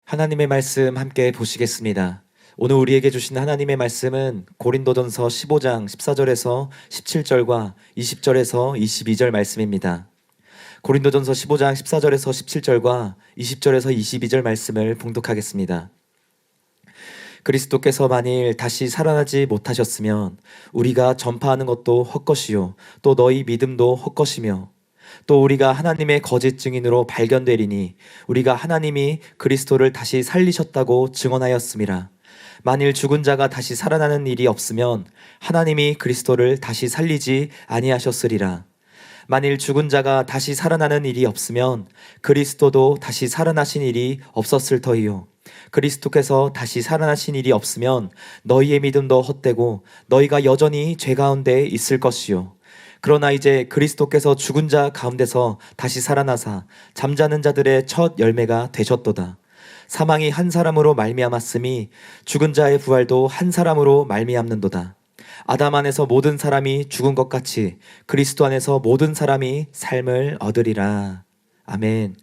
하나님의 말씀 함께 보시겠습니다. 오늘 우리에게 주신 하나님의 말씀은 고린도전서 15장 14절에서 17절과 20절에서 22절 말씀입니다. 고린도전서 15장 14절에서 17절과 20절에서 22절 말씀을 봉독하겠습니다. 그리스도께서 만일 다시 살아나지 못하셨으면 우리가 전파하는 것도 헛것이요 또 너희 믿음도 헛것이며 또 우리가 하나님의 거짓 증인으로 발견되리니 우리가 하나님이 그리스도를 다시 살리셨다고 증언하였음이라. 만일 죽은 자가 다시 살아나는 일이 없으면 하나님이 그리스도를 다시 살리지 아니하셨으리라. 만일 죽은 자가 다시 살아나는 일이 없으면 그리스도도 다시 살아나신 일이 없었을 터이요. 그리스도께서 다시 살아나신 일이 없으면 너희의 믿음도 헛되고 너희가 여전히 죄 가운데 있을 것이요. 그러나 이제 그리스도께서 죽은 자 가운데서 다시 살아나사 잠자는 자들의 첫 열매가 되셨도다. 사망이 한 사람으로 말미암았으니 죽은 자의 부활도 한 사람으로 말미암는도다. 아담 안에서 모든 사람이 죽은 것 같이 그리스도 안에서 모든 사람이 삶을 얻으리라. 아멘.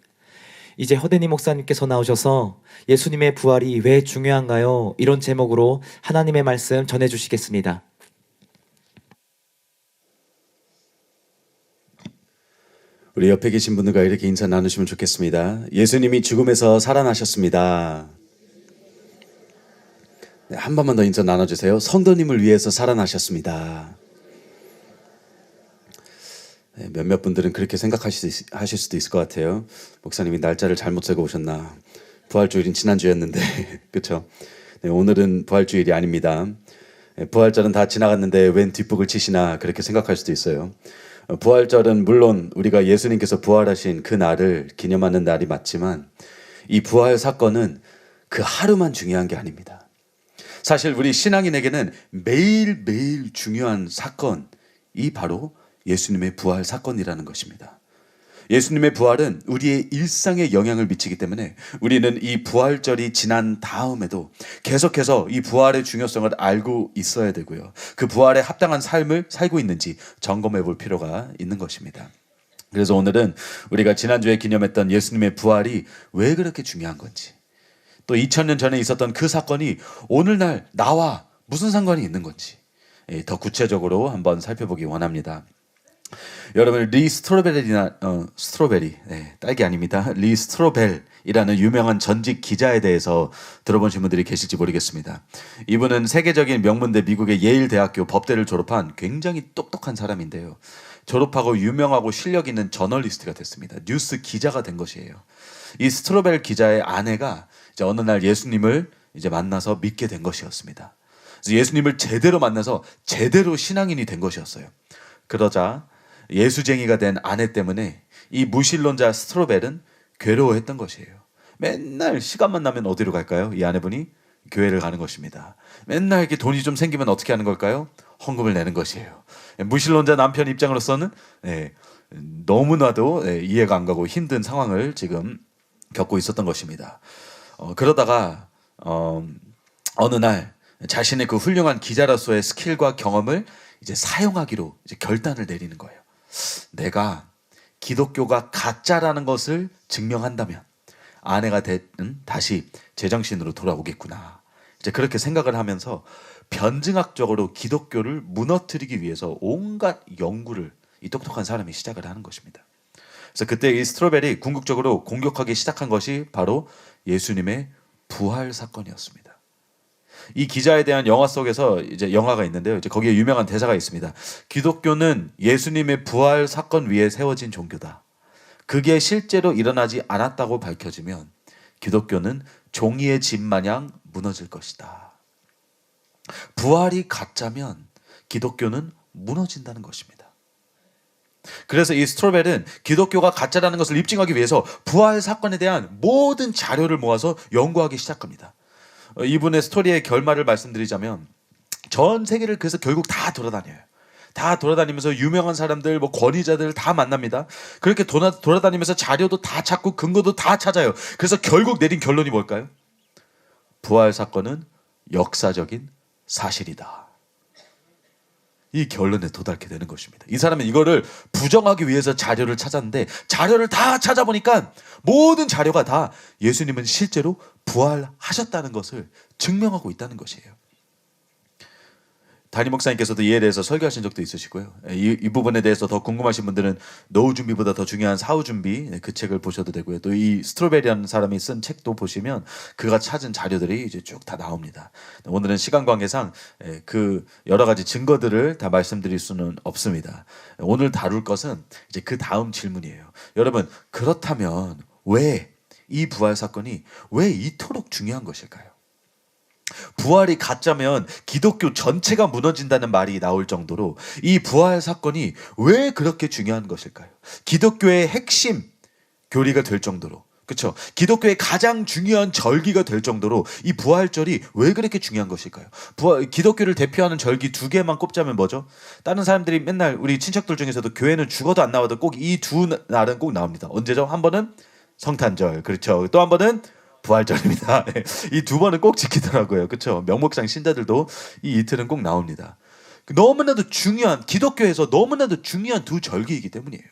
이제 허대니 목사님께서 나오셔서 예수님의 부활이 왜 중요한가요? 이런 제목으로 하나님의 말씀 전해주시겠습니다. 우리 옆에 계신 분들과 이렇게 인사 나누시면 좋겠습니다. 예수님이 죽음에서 살아나셨습니다. 네, 한 번만 더 인사 나눠주세요. 성도님을 위해서 살아나셨습니다. 네, 몇몇 분들은 그렇게 생각하실 수도 있을 것 같아요. 목사님이 날짜를 잘못 세고 오셨나. 부활주일은 지난주였는데 그렇죠? 네, 오늘은 부활주일이 아닙니다. 네, 부활절은 다 지나갔는데 웬 뒷북을 치시나 그렇게 생각할 수도 있어요. 부활절은 물론 우리가 예수님께서 부활하신 그 날을 기념하는 날이 맞지만 이 부활 사건은 그 하루만 중요한 게 아닙니다. 사실 우리 신앙인에게는 매일매일 중요한 사건이 바로 예수님의 부활 사건이라는 것입니다. 예수님의 부활은 우리의 일상에 영향을 미치기 때문에 우리는 이 부활절이 지난 다음에도 계속해서 이 부활의 중요성을 알고 있어야 되고요. 그 부활에 합당한 삶을 살고 있는지 점검해 볼 필요가 있는 것입니다. 그래서 오늘은 우리가 지난주에 기념했던 예수님의 부활이 왜 그렇게 중요한 건지, 또 2000년 전에 있었던 그 사건이 오늘날 나와 무슨 상관이 있는 건지 더 구체적으로 한번 살펴보기 원합니다. 여러분 리 스트로벨이나 스트로베리 딸기 아닙니다. 리 스트로벨이라는 유명한 전직 기자에 대해서 들어보신 분들이 계실지 모르겠습니다. 이분은 세계적인 명문대 미국의 예일 대학교 법대를 졸업한 굉장히 똑똑한 사람인데요. 졸업하고 유명하고 실력 있는 저널리스트가 됐습니다. 뉴스 기자가 된 것이에요. 이 스트로벨 기자의 아내가 이제 어느 날 예수님을 이제 만나서 믿게 된 것이었습니다. 그래서 예수님을 제대로 만나서 제대로 신앙인이 된 것이었어요. 그러자 예수쟁이가 된 아내 때문에 이 무신론자 스트로벨은 괴로워했던 것이에요. 맨날 시간만 나면 어디로 갈까요? 이 아내분이 교회를 가는 것입니다. 맨날 이렇게 돈이 좀 생기면 어떻게 하는 걸까요? 헌금을 내는 것이에요. 무신론자 남편 입장으로서는 너무나도 이해가 안 가고 힘든 상황을 지금 겪고 있었던 것입니다. 그러다가 어느 날 자신의 그 훌륭한 기자로서의 스킬과 경험을 이제 사용하기로 이제 결단을 내리는 거예요. 내가 기독교가 가짜라는 것을 증명한다면 아내가 다시 제정신으로 돌아오겠구나. 이제 그렇게 생각을 하면서 변증학적으로 기독교를 무너뜨리기 위해서 온갖 연구를 이 똑똑한 사람이 시작을 하는 것입니다. 그래서 그때 이 스트로벨이 궁극적으로 공격하기 시작한 것이 바로 예수님의 부활 사건이었습니다. 이 기자에 대한 영화 속에서 이제 영화가 있는데요. 이제 거기에 유명한 대사가 있습니다. 기독교는 예수님의 부활 사건 위에 세워진 종교다. 그게 실제로 일어나지 않았다고 밝혀지면 기독교는 종이의 집 마냥 무너질 것이다. 부활이 가짜면 기독교는 무너진다는 것입니다. 그래서 이 스트로벨은 기독교가 가짜라는 것을 입증하기 위해서 부활 사건에 대한 모든 자료를 모아서 연구하기 시작합니다. 이분의 스토리의 결말을 말씀드리자면 전 세계를 그래서 결국 다 돌아다녀요. 다 돌아다니면서 유명한 사람들, 권위자들 다 만납니다. 그렇게 돌아다니면서 자료도 다 찾고 근거도 다 찾아요. 그래서 결국 내린 결론이 뭘까요? 부활 사건은 역사적인 사실이다. 이 결론에 도달하게 되는 것입니다. 이 사람은 이거를 부정하기 위해서 자료를 찾았는데 자료를 다 찾아보니까 모든 자료가 다 예수님은 실제로 부활하셨다는 것을 증명하고 있다는 것이에요. 담임 목사님께서도 이에 대해서 설교하신 적도 있으시고요. 이 부분에 대해서 더 궁금하신 분들은 노후 준비보다 더 중요한 사후 준비, 그 책을 보셔도 되고요. 또 이 스트로베리라는 사람이 쓴 책도 보시면 그가 찾은 자료들이 이제 쭉 다 나옵니다. 오늘은 시간 관계상 그 여러 가지 증거들을 다 말씀드릴 수는 없습니다. 오늘 다룰 것은 이제 그 다음 질문이에요. 여러분, 그렇다면 왜 이 부활 사건이 왜 이토록 중요한 것일까요? 부활이 가짜면 기독교 전체가 무너진다는 말이 나올 정도로 이 부활 사건이 왜 그렇게 중요한 것일까요? 기독교의 핵심 교리가 될 정도로, 그렇죠? 기독교의 가장 중요한 절기가 될 정도로 이 부활절이 왜 그렇게 중요한 것일까요? 기독교를 대표하는 절기 두 개만 꼽자면 뭐죠? 다른 사람들이 맨날 우리 친척들 중에서도 교회는 죽어도 안 나와도 꼭 이 두 날은 꼭 나옵니다. 언제죠? 한 번은 성탄절, 그렇죠? 또 한 번은 부활절입니다. 이 두 번은 꼭 지키더라고요. 그렇죠? 명목상 신자들도 이 이틀은 꼭 나옵니다. 너무나도 중요한, 기독교에서 너무나도 중요한 두 절기이기 때문이에요.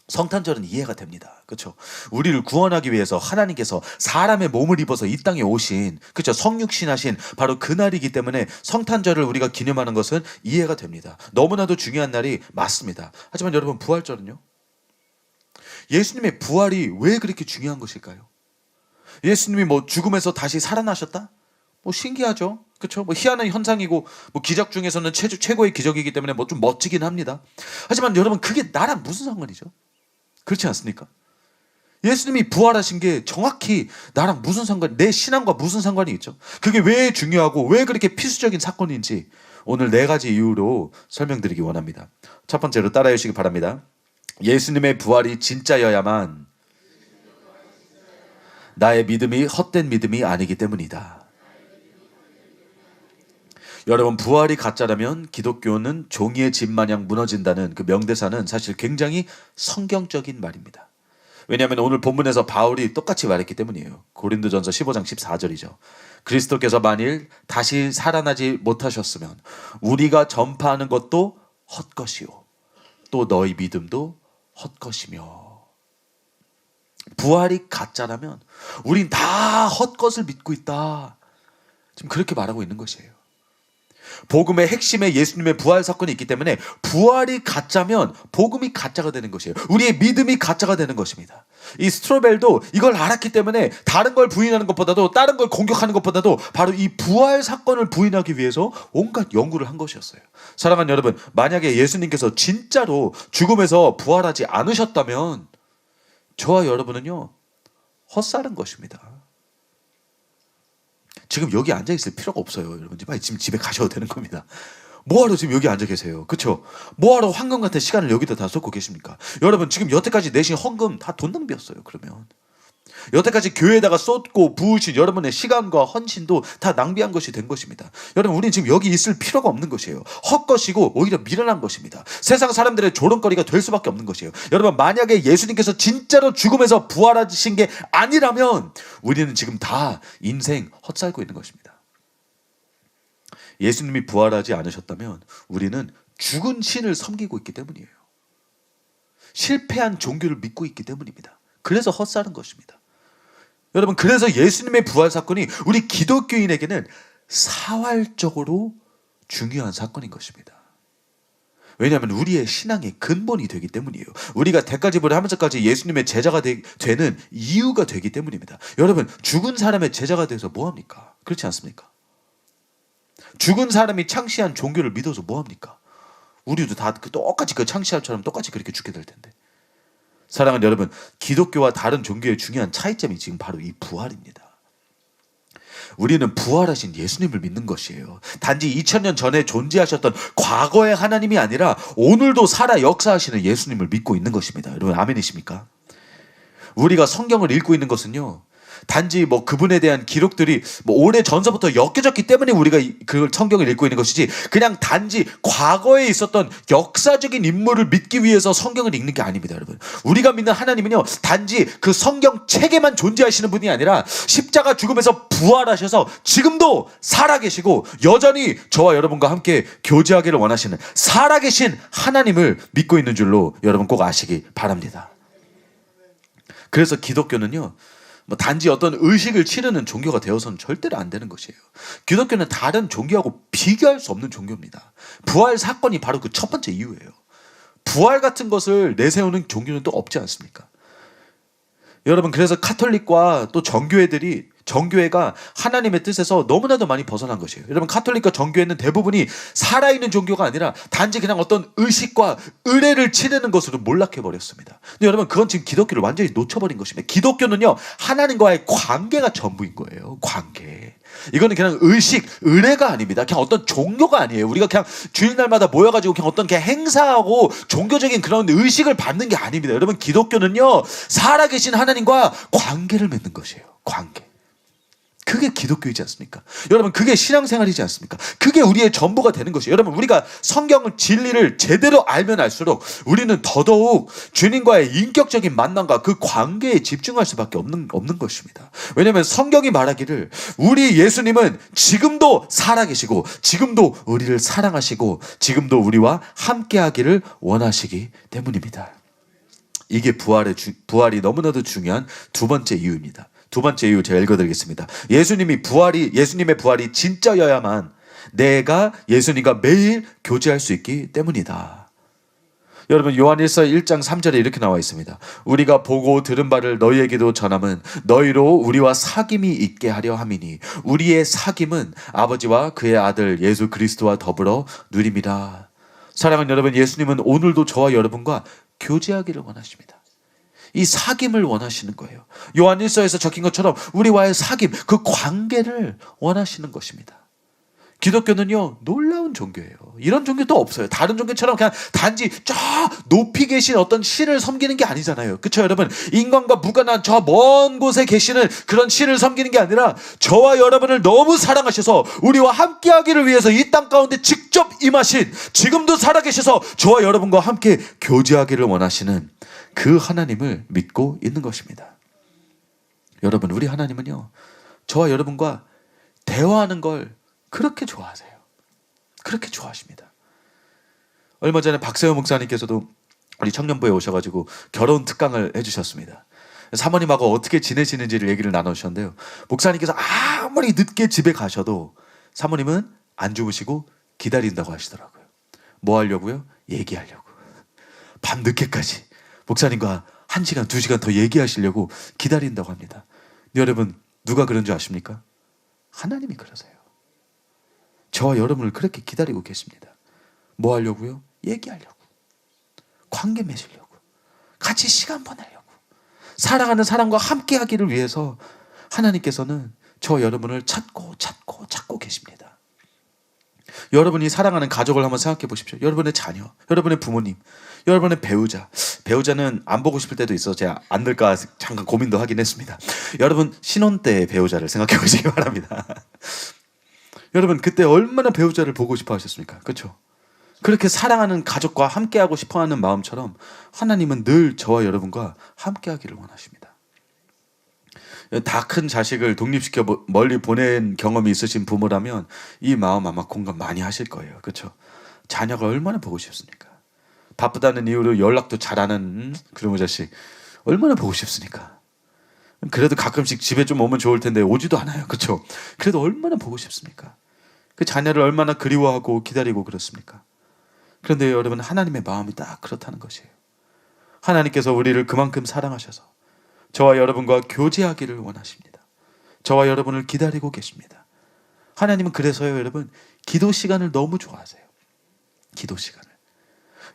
성탄절은 이해가 됩니다. 그렇죠? 우리를 구원하기 위해서 하나님께서 사람의 몸을 입어서 이 땅에 오신, 그렇죠? 성육신하신 바로 그 날이기 때문에 성탄절을 우리가 기념하는 것은 이해가 됩니다. 너무나도 중요한 날이 맞습니다. 하지만 여러분, 부활절은요? 예수님의 부활이 왜 그렇게 중요한 것일까요? 예수님이 뭐 죽음에서 다시 살아나셨다? 뭐 신기하죠? 그렇죠? 뭐 희한한 현상이고 뭐 기적 중에서는 최고의 기적이기 때문에 뭐 좀 멋지긴 합니다. 하지만 여러분, 그게 나랑 무슨 상관이죠? 그렇지 않습니까? 예수님이 부활하신 게 정확히 나랑 무슨 상관, 내 신앙과 무슨 상관이 있죠? 그게 왜 중요하고 왜 그렇게 필수적인 사건인지 오늘 4가지 이유로 설명드리기 원합니다. 첫 번째로 따라해 주시기 바랍니다. 예수님의 부활이 진짜여야만 나의 믿음이 헛된 믿음이 아니기 때문이다. 여러분, 부활이 가짜라면 기독교는 종이의 집 마냥 무너진다는 그 명대사는 사실 굉장히 성경적인 말입니다. 왜냐하면 오늘 본문에서 바울이 똑같이 말했기 때문이에요. 고린도전서 15장 14절이죠. 그리스도께서 만일 다시 살아나지 못하셨으면 우리가 전파하는 것도 헛것이요 또 너희 믿음도 헛것이며. 부활이 가짜라면 우린 다 헛것을 믿고 있다. 지금 그렇게 말하고 있는 것이에요. 복음의 핵심에 예수님의 부활 사건이 있기 때문에 부활이 가짜면 복음이 가짜가 되는 것이에요. 우리의 믿음이 가짜가 되는 것입니다. 이 스트로벨도 이걸 알았기 때문에 다른 걸 부인하는 것보다도, 다른 걸 공격하는 것보다도 바로 이 부활 사건을 부인하기 위해서 온갖 연구를 한 것이었어요. 사랑하는 여러분, 만약에 예수님께서 진짜로 죽음에서 부활하지 않으셨다면 저와 여러분은요, 헛살은 것입니다. 지금 여기 앉아 있을 필요가 없어요. 여러분, 빨리 지금 집에 가셔도 되는 겁니다. 뭐하러 지금 여기 앉아 계세요? 그렇죠? 뭐하러 황금 같은 시간을 여기다 다 쏟고 계십니까? 여러분, 지금 여태까지 내신 헌금 다 돈 낭비였어요. 그러면 여태까지 교회에다가 쏟고 부으신 여러분의 시간과 헌신도 다 낭비한 것이 된 것입니다. 여러분, 우리는 지금 여기 있을 필요가 없는 것이에요. 헛것이고 오히려 미련한 것입니다. 세상 사람들의 조롱거리가 될 수밖에 없는 것이에요. 여러분, 만약에 예수님께서 진짜로 죽음에서 부활하신 게 아니라면 우리는 지금 다 인생 헛살고 있는 것입니다. 예수님이 부활하지 않으셨다면 우리는 죽은 신을 섬기고 있기 때문이에요. 실패한 종교를 믿고 있기 때문입니다. 그래서 헛살은 것입니다. 여러분, 그래서 예수님의 부활 사건이 우리 기독교인에게는 사활적으로 중요한 사건인 것입니다. 왜냐하면 우리의 신앙의 근본이 되기 때문이에요. 우리가 대가지불을 하면서까지 예수님의 제자가 되는 이유가 되기 때문입니다. 여러분, 죽은 사람의 제자가 돼서 뭐합니까? 그렇지 않습니까? 죽은 사람이 창시한 종교를 믿어서 뭐합니까? 우리도 다 똑같이 그 창시할처럼 똑같이 그렇게 죽게 될 텐데. 사랑하는 여러분, 기독교와 다른 종교의 중요한 차이점이 지금 바로 이 부활입니다. 우리는 부활하신 예수님을 믿는 것이에요. 단지 2000년 전에 존재하셨던 과거의 하나님이 아니라 오늘도 살아 역사하시는 예수님을 믿고 있는 것입니다. 여러분, 아멘이십니까? 우리가 성경을 읽고 있는 것은요, 단지 뭐 그분에 대한 기록들이 뭐 오래 전서부터 엮여졌기 때문에 우리가 그 성경을 읽고 있는 것이지, 그냥 단지 과거에 있었던 역사적인 인물을 믿기 위해서 성경을 읽는 게 아닙니다, 여러분. 우리가 믿는 하나님은요, 단지 그 성경 책에만 존재하시는 분이 아니라 십자가 죽음에서 부활하셔서 지금도 살아계시고 여전히 저와 여러분과 함께 교제하기를 원하시는 살아계신 하나님을 믿고 있는 줄로 여러분 꼭 아시기 바랍니다. 그래서 기독교는요, 뭐 단지 어떤 의식을 치르는 종교가 되어서는 절대로 안 되는 것이에요. 기독교는 다른 종교하고 비교할 수 없는 종교입니다. 부활 사건이 바로 그 첫 번째 이유예요. 부활 같은 것을 내세우는 종교는 또 없지 않습니까? 여러분, 그래서 카톨릭과 또 정교회가 하나님의 뜻에서 너무나도 많이 벗어난 것이에요. 여러분, 카톨릭과 정교회는 대부분이 살아있는 종교가 아니라 단지 그냥 어떤 의식과 의례를 치르는 것으로 몰락해버렸습니다. 근데 여러분, 그건 지금 기독교를 완전히 놓쳐버린 것입니다. 기독교는요, 하나님과의 관계가 전부인 거예요. 관계. 이거는 그냥 의식, 의례가 아닙니다. 그냥 어떤 종교가 아니에요. 우리가 그냥 주일날마다 모여가지고 그냥 어떤 그냥 행사하고 종교적인 그런 의식을 받는 게 아닙니다. 여러분, 기독교는요, 살아계신 하나님과 관계를 맺는 것이에요. 관계. 그게 기독교이지 않습니까? 여러분, 그게 신앙생활이지 않습니까? 그게 우리의 전부가 되는 것이에요. 여러분, 우리가 성경을 진리를 제대로 알면 알수록 우리는 더더욱 주님과의 인격적인 만남과 그 관계에 집중할 수밖에 없는 것입니다. 왜냐하면 성경이 말하기를 우리 예수님은 지금도 살아계시고 지금도 우리를 사랑하시고 지금도 우리와 함께하기를 원하시기 때문입니다. 이게 부활이 너무나도 중요한 두 번째 이유입니다. 두 번째 이유 제가 읽어드리겠습니다. 예수님의 부활이 진짜여야만 내가 예수님과 매일 교제할 수 있기 때문이다. 여러분, 요한일서 1장 3절에 이렇게 나와 있습니다. 우리가 보고 들은 바를 너희에게도 전함은 너희로 우리와 사귐이 있게 하려 함이니 우리의 사귐은 아버지와 그의 아들 예수 그리스도와 더불어 누림이라. 사랑하는 여러분, 예수님은 오늘도 저와 여러분과 교제하기를 원하십니다. 이 사귐을 원하시는 거예요. 요한일서에서 적힌 것처럼 우리와의 사귐, 그 관계를 원하시는 것입니다. 기독교는요, 놀라운 종교예요. 이런 종교도 없어요. 다른 종교처럼 그냥 단지 저 높이 계신 어떤 신을 섬기는 게 아니잖아요. 그렇죠, 여러분? 인간과 무관한 저 먼 곳에 계시는 그런 신을 섬기는 게 아니라 저와 여러분을 너무 사랑하셔서 우리와 함께하기를 위해서 이 땅 가운데 직접 임하신, 지금도 살아계셔서 저와 여러분과 함께 교제하기를 원하시는 그 하나님을 믿고 있는 것입니다. 여러분, 우리 하나님은요, 저와 여러분과 대화하는 걸 그렇게 좋아하세요. 그렇게 좋아하십니다. 얼마 전에 박세호 목사님께서도 우리 청년부에 오셔가지고 결혼 특강을 해주셨습니다. 사모님하고 어떻게 지내시는지를 얘기를 나누셨는데요, 목사님께서 아무리 늦게 집에 가셔도 사모님은 안 주무시고 기다린다고 하시더라고요. 뭐 하려고요? 얘기하려고. 밤 늦게까지 목사님과 1시간, 2시간 더 얘기하시려고 기다린다고 합니다. 여러분, 누가 그런 줄 아십니까? 하나님이 그러세요. 저와 여러분을 그렇게 기다리고 계십니다. 뭐 하려고요? 얘기하려고. 관계 맺으려고. 같이 시간 보내려고. 사랑하는 사람과 함께 하기를 위해서 하나님께서는 저와 여러분을 찾고 계십니다. 여러분이 사랑하는 가족을 한번 생각해 보십시오. 여러분의 자녀, 여러분의 부모님, 여러분의 배우자는 안 보고 싶을 때도 있어. 제가 안 될까 잠깐 고민도 하긴 했습니다. 여러분 신혼 때 배우자를 생각해 보시기 바랍니다. 여러분, 그때 얼마나 배우자를 보고 싶어 하셨습니까? 그렇죠? 그렇게 사랑하는 가족과 함께하고 싶어하는 마음처럼 하나님은 늘 저와 여러분과 함께하기를 원하십니다. 다 큰 자식을 독립시켜 멀리 보낸 경험이 있으신 부모라면 이 마음 아마 공감 많이 하실 거예요. 그렇죠? 자녀가 얼마나 보고 싶습니까? 바쁘다는 이유로 연락도 잘하는 그런 자식 얼마나 보고 싶습니까? 그래도 가끔씩 집에 좀 오면 좋을 텐데 오지도 않아요. 그렇죠? 그래도 얼마나 보고 싶습니까? 그 자녀를 얼마나 그리워하고 기다리고 그렇습니까? 그런데 여러분, 하나님의 마음이 딱 그렇다는 것이에요. 하나님께서 우리를 그만큼 사랑하셔서 저와 여러분과 교제하기를 원하십니다. 저와 여러분을 기다리고 계십니다. 하나님은 그래서요, 여러분, 기도 시간을 너무 좋아하세요. 기도 시간을.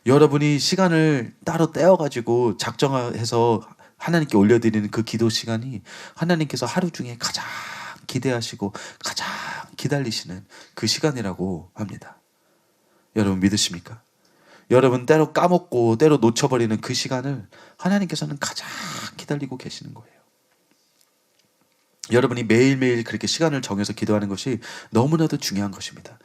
여러분이 시간을 따로 떼어가지고 작정해서 하나님께 올려드리는 그 기도 시간이 하나님께서 하루 중에 가장 기대하시고 가장 기다리시는 그 시간이라고 합니다. 여러분 믿으십니까? 여러분 때로 까먹고 때로 놓쳐버리는 그 시간을 하나님께서는 가장 기다리고 계시는 거예요. 여러분이 매일매일 그렇게 시간을 정해서 기도하는 것이 너무나도 중요한 것입니다.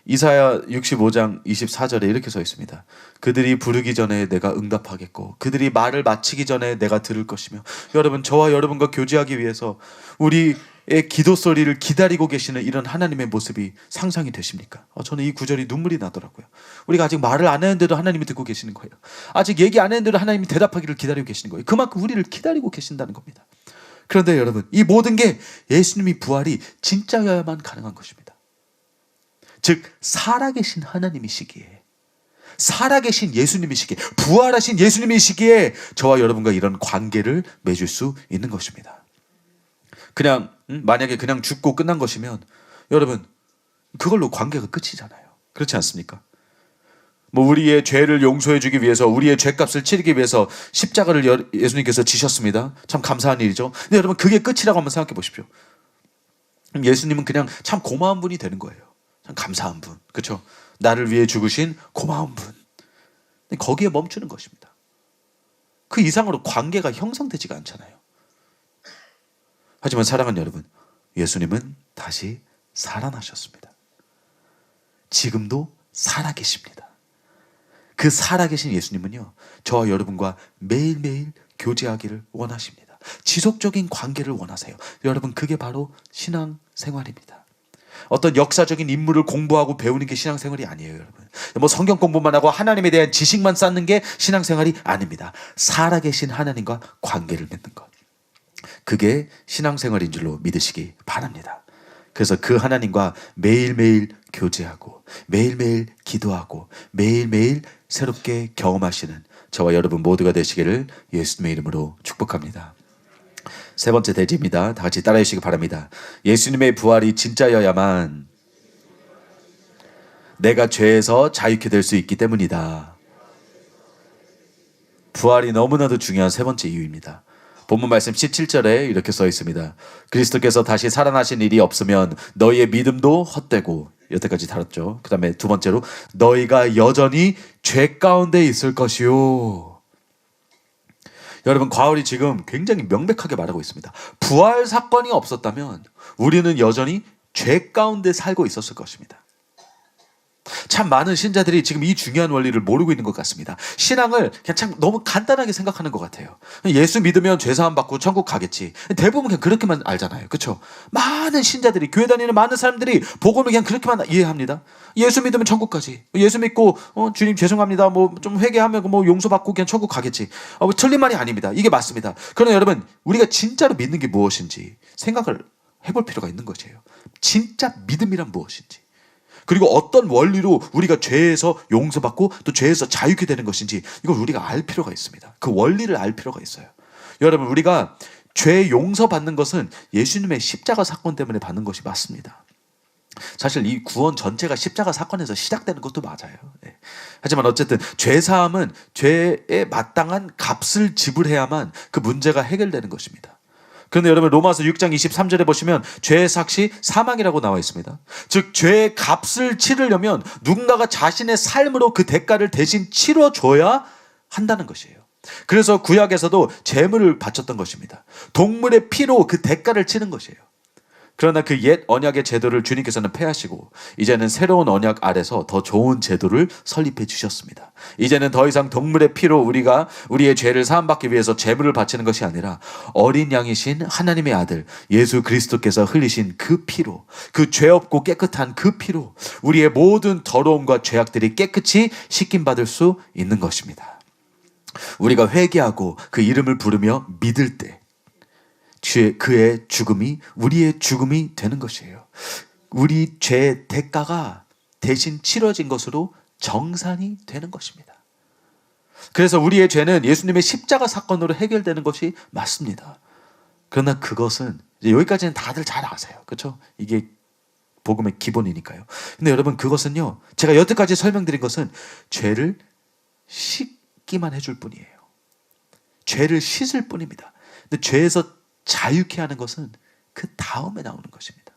이사야 65장 24절에 이렇게 써 있습니다. 그들이 부르기 전에 내가 응답하겠고 그들이 말을 마치기 전에 내가 들을 것이며. 여러분, 저와 여러분과 교제하기 위해서 우리의 기도 소리를 기다리고 계시는 이런 하나님의 모습이 상상이 되십니까? 저는 이 구절이 눈물이 나더라고요. 우리가 아직 말을 안 했는데도 하나님이 듣고 계시는 거예요. 아직 얘기 안 했는데도 하나님이 대답하기를 기다리고 계시는 거예요. 그만큼 우리를 기다리고 계신다는 겁니다. 그런데 여러분, 이 모든 게 예수님이 부활이 진짜여야만 가능한 것입니다. 즉 살아계신 하나님이시기에, 살아계신 예수님이시기에, 부활하신 예수님이시기에 저와 여러분과 이런 관계를 맺을 수 있는 것입니다. 그냥 만약에 그냥 죽고 끝난 것이면 여러분 그걸로 관계가 끝이잖아요. 그렇지 않습니까? 뭐 우리의 죄를 용서해 주기 위해서, 우리의 죄값을 치르기 위해서 십자가를 예수님께서 지셨습니다. 참 감사한 일이죠. 근데 여러분 그게 끝이라고 한번 생각해 보십시오. 그럼 예수님은 그냥 참 고마운 분이 되는 거예요. 참 감사한 분, 그렇죠? 나를 위해 죽으신 고마운 분. 거기에 멈추는 것입니다. 그 이상으로 관계가 형성되지가 않잖아요. 하지만 사랑하는 여러분, 예수님은 다시 살아나셨습니다. 지금도 살아계십니다. 그 살아계신 예수님은요, 저와 여러분과 매일매일 교제하기를 원하십니다. 지속적인 관계를 원하세요. 여러분, 그게 바로 신앙생활입니다. 어떤 역사적인 인물을 공부하고 배우는 게 신앙생활이 아니에요, 여러분. 뭐 성경 공부만 하고 하나님에 대한 지식만 쌓는 게 신앙생활이 아닙니다. 살아계신 하나님과 관계를 맺는 것, 그게 신앙생활인 줄로 믿으시기 바랍니다. 그래서 그 하나님과 매일매일 교제하고 매일매일 기도하고 매일매일 새롭게 경험하시는 저와 여러분 모두가 되시기를 예수님의 이름으로 축복합니다. 세 번째 대지입니다. 다 같이 따라해 주시기 바랍니다. 예수님의 부활이 진짜여야만 내가 죄에서 자유케 될 수 있기 때문이다. 부활이 너무나도 중요한 세 번째 이유입니다. 본문 말씀 17절에 이렇게 써 있습니다. 그리스도께서 다시 살아나신 일이 없으면 너희의 믿음도 헛되고, 여태까지 다뤘죠. 그 다음에 두 번째로 너희가 여전히 죄 가운데 있을 것이요. 여러분, 과월이 지금 굉장히 명백하게 말하고 있습니다. 부활 사건이 없었다면 우리는 여전히 죄 가운데 살고 있었을 것입니다. 참 많은 신자들이 지금 이 중요한 원리를 모르고 있는 것 같습니다. 신앙을 그냥 참 너무 간단하게 생각하는 것 같아요. 예수 믿으면 죄사함 받고 천국 가겠지. 대부분 그냥 그렇게만 알잖아요. 그렇죠? 많은 신자들이, 교회 다니는 많은 사람들이 복음을 그냥 그렇게만 이해합니다. 예수 믿으면 천국 가지. 예수 믿고 주님 죄송합니다. 뭐 좀 회개하면 뭐 용서받고 그냥 천국 가겠지. 틀린 말이 아닙니다. 이게 맞습니다. 그러나 여러분, 우리가 진짜로 믿는 게 무엇인지 생각을 해볼 필요가 있는 것이에요. 진짜 믿음이란 무엇인지, 그리고 어떤 원리로 우리가 죄에서 용서받고 또 죄에서 자유케 되는 것인지, 이걸 우리가 알 필요가 있습니다. 그 원리를 알 필요가 있어요. 여러분, 우리가 죄 용서받는 것은 예수님의 십자가 사건 때문에 받는 것이 맞습니다. 사실 이 구원 전체가 십자가 사건에서 시작되는 것도 맞아요. 네. 하지만 어쨌든 죄사함은 죄에 마땅한 값을 지불해야만 그 문제가 해결되는 것입니다. 그런데 여러분, 로마서 6장 23절에 보시면 죄의 삭시 사망이라고 나와 있습니다. 즉 죄의 값을 치르려면 누군가가 자신의 삶으로 그 대가를 대신 치러줘야 한다는 것이에요. 그래서 구약에서도 제물을 바쳤던 것입니다. 동물의 피로 그 대가를 치는 것이에요. 그러나 그 옛 언약의 제도를 주님께서는 폐하시고 이제는 새로운 언약 아래서 더 좋은 제도를 설립해 주셨습니다. 이제는 더 이상 동물의 피로 우리가 우리의 죄를 사함받기 위해서 제물을 바치는 것이 아니라 어린 양이신 하나님의 아들 예수 그리스도께서 흘리신 그 피로, 그 죄 없고 깨끗한 그 피로 우리의 모든 더러움과 죄악들이 깨끗이 씻김받을 수 있는 것입니다. 우리가 회개하고 그 이름을 부르며 믿을 때 그의 죽음이 우리의 죽음이 되는 것이에요. 우리 죄의 대가가 대신 치러진 것으로 정산이 되는 것입니다. 그래서 우리의 죄는 예수님의 십자가 사건으로 해결되는 것이 맞습니다. 그러나 그것은 이제 여기까지는 다들 잘 아세요. 그렇죠? 이게 복음의 기본이니까요. 근데 여러분, 그것은요, 제가 여태까지 설명드린 것은 죄를 씻기만 해줄 뿐이에요. 죄를 씻을 뿐입니다. 근데 죄에서 자유케 하는 것은 그 다음에 나오는 것입니다.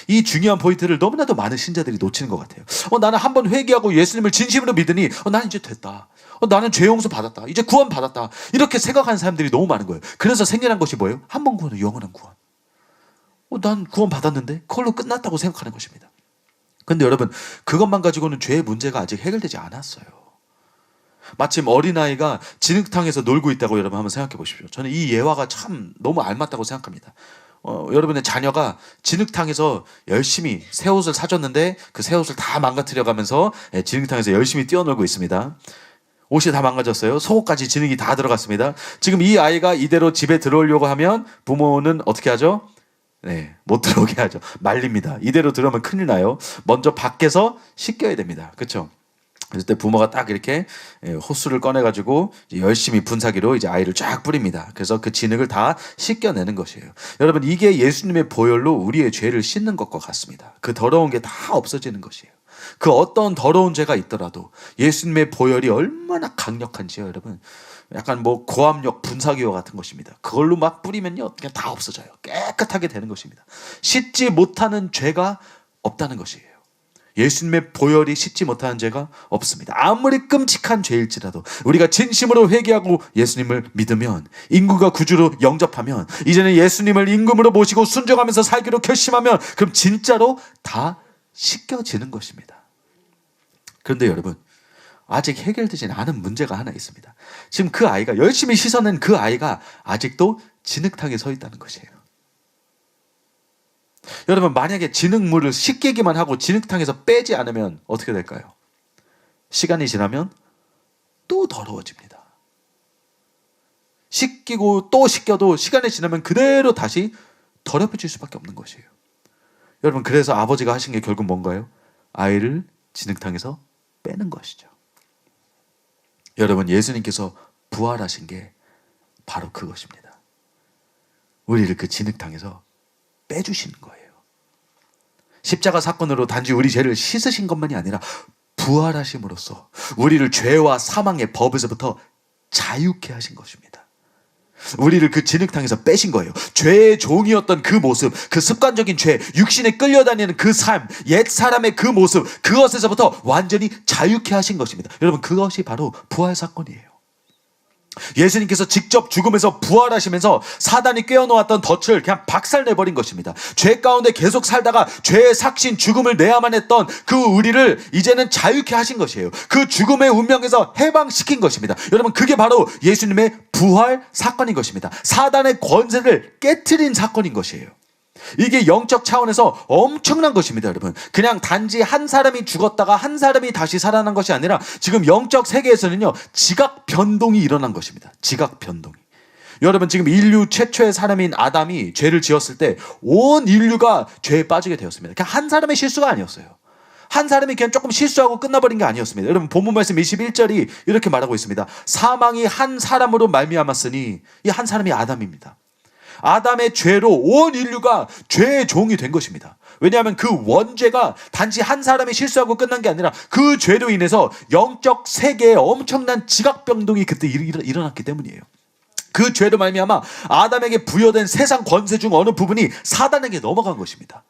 이 중요한 포인트를 너무나도 많은 신자들이 놓치는 것 같아요. 나는 한번 회개하고 예수님을 진심으로 믿으니 나는 이제 됐다. 나는 죄 용서 받았다. 이제 구원 받았다. 이렇게 생각하는 사람들이 너무 많은 거예요. 그래서 생겨난 것이 뭐예요? 한 번 구원은 영원한 구원. 난 구원 받았는데 그걸로 끝났다고 생각하는 것입니다. 근데 여러분, 그것만 가지고는 죄의 문제가 아직 해결되지 않았어요. 마침 어린아이가 진흙탕에서 놀고 있다고 여러분 한번 생각해 보십시오. 저는 이 예화가 참 너무 알맞다고 생각합니다. 여러분의 자녀가 진흙탕에서 열심히 새 옷을 사줬는데 그 새 옷을 다 망가뜨려 가면서 진흙탕에서 열심히 뛰어놀고 있습니다. 옷이 다 망가졌어요. 속옷까지 진흙이 다 들어갔습니다. 지금 이 아이가 이대로 집에 들어오려고 하면 부모는 어떻게 하죠? 네, 못 들어오게 하죠. 말립니다. 이대로 들어오면 큰일 나요. 먼저 밖에서 씻겨야 됩니다. 그렇죠? 그때 부모가 딱 이렇게 호수를 꺼내가지고 열심히 분사기로 이제 아이를 쫙 뿌립니다. 그래서 그 진흙을 다 씻겨내는 것이에요. 여러분, 이게 예수님의 보혈로 우리의 죄를 씻는 것과 같습니다. 그 더러운 게 다 없어지는 것이에요. 그 어떤 더러운 죄가 있더라도 예수님의 보혈이 얼마나 강력한지요, 여러분. 약간 뭐 고압력 분사기와 같은 것입니다. 그걸로 막 뿌리면요, 그냥 다 없어져요. 깨끗하게 되는 것입니다. 씻지 못하는 죄가 없다는 것이에요. 예수님의 보혈이 씻지 못하는 죄가 없습니다. 아무리 끔찍한 죄일지라도 우리가 진심으로 회개하고 예수님을 믿으면, 인구가 구주로 영접하면, 이제는 예수님을 임금으로 모시고 순종하면서 살기로 결심하면, 그럼 진짜로 다 씻겨지는 것입니다. 그런데 여러분, 아직 해결되지 않은 문제가 하나 있습니다. 지금 그 아이가 열심히 씻어낸 그 아이가 아직도 진흙탕에 서 있다는 것이에요. 여러분, 만약에 진흙물을 씻기기만 하고 진흙탕에서 빼지 않으면 어떻게 될까요? 시간이 지나면 또 더러워집니다. 씻기고 또 씻겨도 시간이 지나면 그대로 다시 더럽혀질 수밖에 없는 것이에요. 여러분, 그래서 아버지가 하신 게 결국 뭔가요? 아이를 진흙탕에서 빼는 것이죠. 여러분, 예수님께서 부활하신 게 바로 그것입니다. 우리를 그 진흙탕에서 빼주시는 거예요. 십자가 사건으로 단지 우리 죄를 씻으신 것만이 아니라 부활하심으로써 우리를 죄와 사망의 법에서부터 자유케 하신 것입니다. 우리를 그 진흙탕에서 빼신 거예요. 죄의 종이었던 그 모습, 그 습관적인 죄, 육신에 끌려다니는 그 삶, 옛 사람의 그 모습, 그것에서부터 완전히 자유케 하신 것입니다. 여러분, 그것이 바로 부활 사건이에요. 예수님께서 직접 죽음에서 부활하시면서 사단이 꿰어놓았던 덫을 그냥 박살내버린 것입니다. 죄 가운데 계속 살다가 죄의 삭신 죽음을 내야만 했던 그 우리를 이제는 자유케 하신 것이에요. 그 죽음의 운명에서 해방시킨 것입니다. 여러분, 그게 바로 예수님의 부활 사건인 것입니다. 사단의 권세를 깨트린 사건인 것이에요. 이게 영적 차원에서 엄청난 것입니다, 여러분. 그냥 단지 한 사람이 죽었다가 한 사람이 다시 살아난 것이 아니라 지금 영적 세계에서는요, 지각 변동이 일어난 것입니다. 지각 변동이. 여러분, 지금 인류 최초의 사람인 아담이 죄를 지었을 때 온 인류가 죄에 빠지게 되었습니다. 그냥 한 사람의 실수가 아니었어요. 한 사람이 그냥 조금 실수하고 끝나버린 게 아니었습니다. 여러분, 본문 말씀 21절이 이렇게 말하고 있습니다. 사망이 한 사람으로 말미암았으니, 이 한 사람이 아담입니다. 아담의 죄로 온 인류가 죄의 종이 된 것입니다. 왜냐하면 그 원죄가 단지 한 사람이 실수하고 끝난 게 아니라 그 죄로 인해서 영적 세계에 엄청난 지각변동이 그때 일어났기 때문이에요. 그 죄로 말미암아 아담에게 부여된 세상 권세 중 어느 부분이 사단에게 넘어간 것입니다.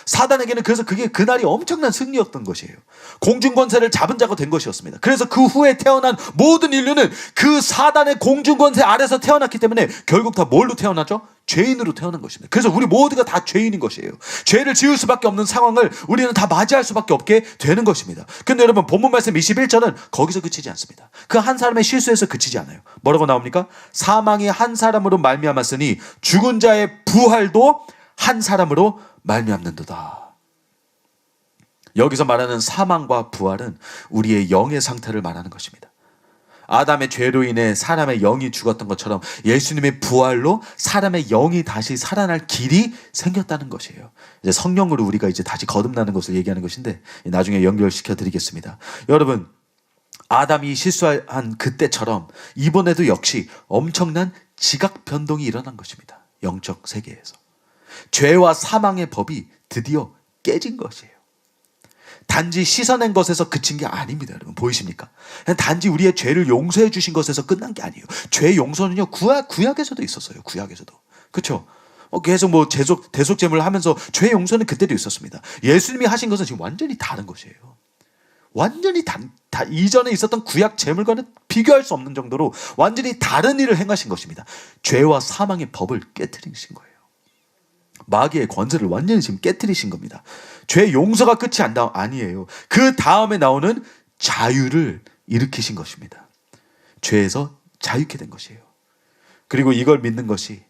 사단에게는 그래서 그게 그날이 엄청난 승리였던 것이에요. 공중권세를 잡은 자가 된 것이었습니다. 그래서 그 후에 태어난 모든 인류는 그 사단의 공중권세 아래서 태어났기 때문에 결국 다 뭘로 태어나죠? 죄인으로 태어난 것입니다. 그래서 우리 모두가 다 죄인인 것이에요. 죄를 지을 수밖에 없는 상황을 우리는 다 맞이할 수밖에 없게 되는 것입니다. 근데 여러분, 본문 말씀 21절은 거기서 그치지 않습니다. 그 한 사람의 실수에서 그치지 않아요. 뭐라고 나옵니까? 사망이 한 사람으로 말미암았으니 죽은 자의 부활도 한 사람으로 말미암는도다. 여기서 말하는 사망과 부활은 우리의 영의 상태를 말하는 것입니다. 아담의 죄로 인해 사람의 영이 죽었던 것처럼 예수님의 부활로 사람의 영이 다시 살아날 길이 생겼다는 것이에요. 이제 성령으로 우리가 이제 다시 거듭나는 것을 얘기하는 것인데 나중에 연결시켜 드리겠습니다. 여러분, 아담이 실수한 그때처럼 이번에도 역시 엄청난 지각 변동이 일어난 것입니다. 영적 세계에서. 죄와 사망의 법이 드디어 깨진 것이에요. 단지 씻어낸 것에서 그친 게 아닙니다, 여러분. 보이십니까? 단지 우리의 죄를 용서해 주신 것에서 끝난 게 아니에요. 죄 용서는요, 구약에서도 있었어요. 구약에서도. 그렇죠? 계속 뭐 대속제물을 하면서 죄 용서는 그때도 있었습니다. 예수님이 하신 것은 지금 완전히 다른 것이에요. 완전히 이전에 있었던 구약 제물과는 비교할 수 없는 정도로 완전히 다른 일을 행하신 것입니다. 죄와 사망의 법을 깨트리신 거예요. 마귀의 권세를 완전히 지금 깨트리신 겁니다. 죄 용서가 끝이 아니에요. 그 다음에 나오는 자유를 일으키신 것입니다. 죄에서 자유케 된 것이에요. 그리고 이걸 믿는 것이,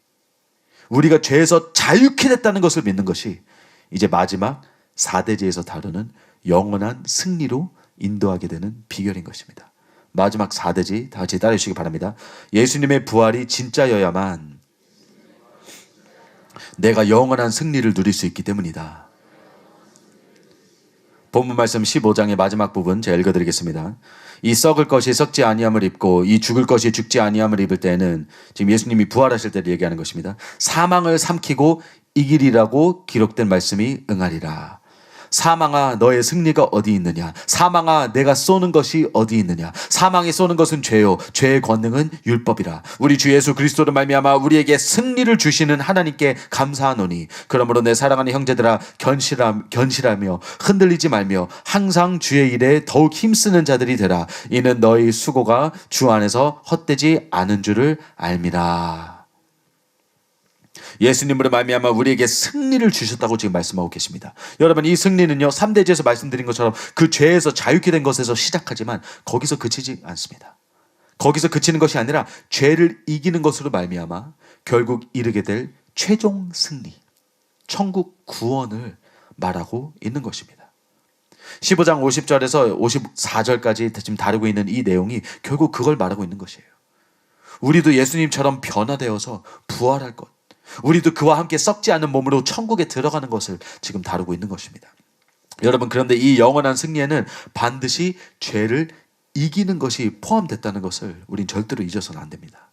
우리가 죄에서 자유케 됐다는 것을 믿는 것이 이제 마지막 4대제에서 다루는 영원한 승리로 인도하게 되는 비결인 것입니다. 마지막 4대제 다 같이 따라해 주시기 바랍니다. 예수님의 부활이 진짜여야만 내가 영원한 승리를 누릴 수 있기 때문이다. 본문 말씀 15장의 마지막 부분 제가 읽어드리겠습니다. 이 썩을 것이 썩지 아니함을 입고 이 죽을 것이 죽지 아니함을 입을 때는, 지금 예수님이 부활하실 때를 얘기하는 것입니다. 사망을 삼키고 이기리라고 기록된 말씀이 응하리라. 사망아 너의 승리가 어디 있느냐? 사망아 내가 쏘는 것이 어디 있느냐? 사망이 쏘는 것은 죄요, 죄의 권능은 율법이라. 우리 주 예수 그리스도로 말미암아 우리에게 승리를 주시는 하나님께 감사하노니, 그러므로 내 사랑하는 형제들아 견실하며 흔들리지 말며 항상 주의 일에 더욱 힘쓰는 자들이 되라. 이는 너희 수고가 주 안에서 헛되지 않은 줄을 알미라. 예수님으로 말미암아 우리에게 승리를 주셨다고 지금 말씀하고 계십니다. 여러분, 이 승리는요 3대제에서 말씀드린 것처럼 그 죄에서 자유케 된 것에서 시작하지만 거기서 그치지 않습니다. 거기서 그치는 것이 아니라 죄를 이기는 것으로 말미암아 결국 이르게 될 최종 승리, 천국 구원을 말하고 있는 것입니다. 15장 50절에서 54절까지 지금 다루고 있는 이 내용이 결국 그걸 말하고 있는 것이에요. 우리도 예수님처럼 변화되어서 부활할 것, 우리도 그와 함께 썩지 않은 몸으로 천국에 들어가는 것을 지금 다루고 있는 것입니다. 여러분, 그런데 이 영원한 승리에는 반드시 죄를 이기는 것이 포함됐다는 것을 우린 절대로 잊어서는 안 됩니다.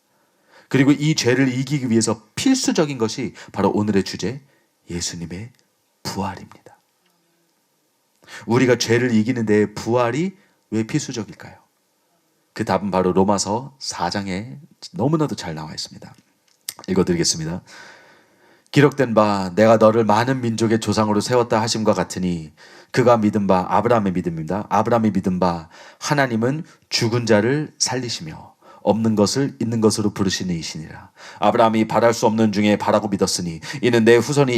그리고 이 죄를 이기기 위해서 필수적인 것이 바로 오늘의 주제, 예수님의 부활입니다. 우리가 죄를 이기는 데 부활이 왜 필수적일까요? 그 답은 바로 로마서 4장에 너무나도 잘 나와 있습니다. 읽어드리겠습니다. 기록된 바 내가 너를 많은 민족의 조상으로 세웠다 하심과 같으니 그가 믿은 바, 아브라함의 믿음입니다. 아브라함이 믿은 바 하나님은 죽은 자를 살리시며 없는 것을 있는 것으로 부르시는 이시니라. 아브라함이 바랄 수 없는 중에 바라고 믿었으니 이는 내 후손이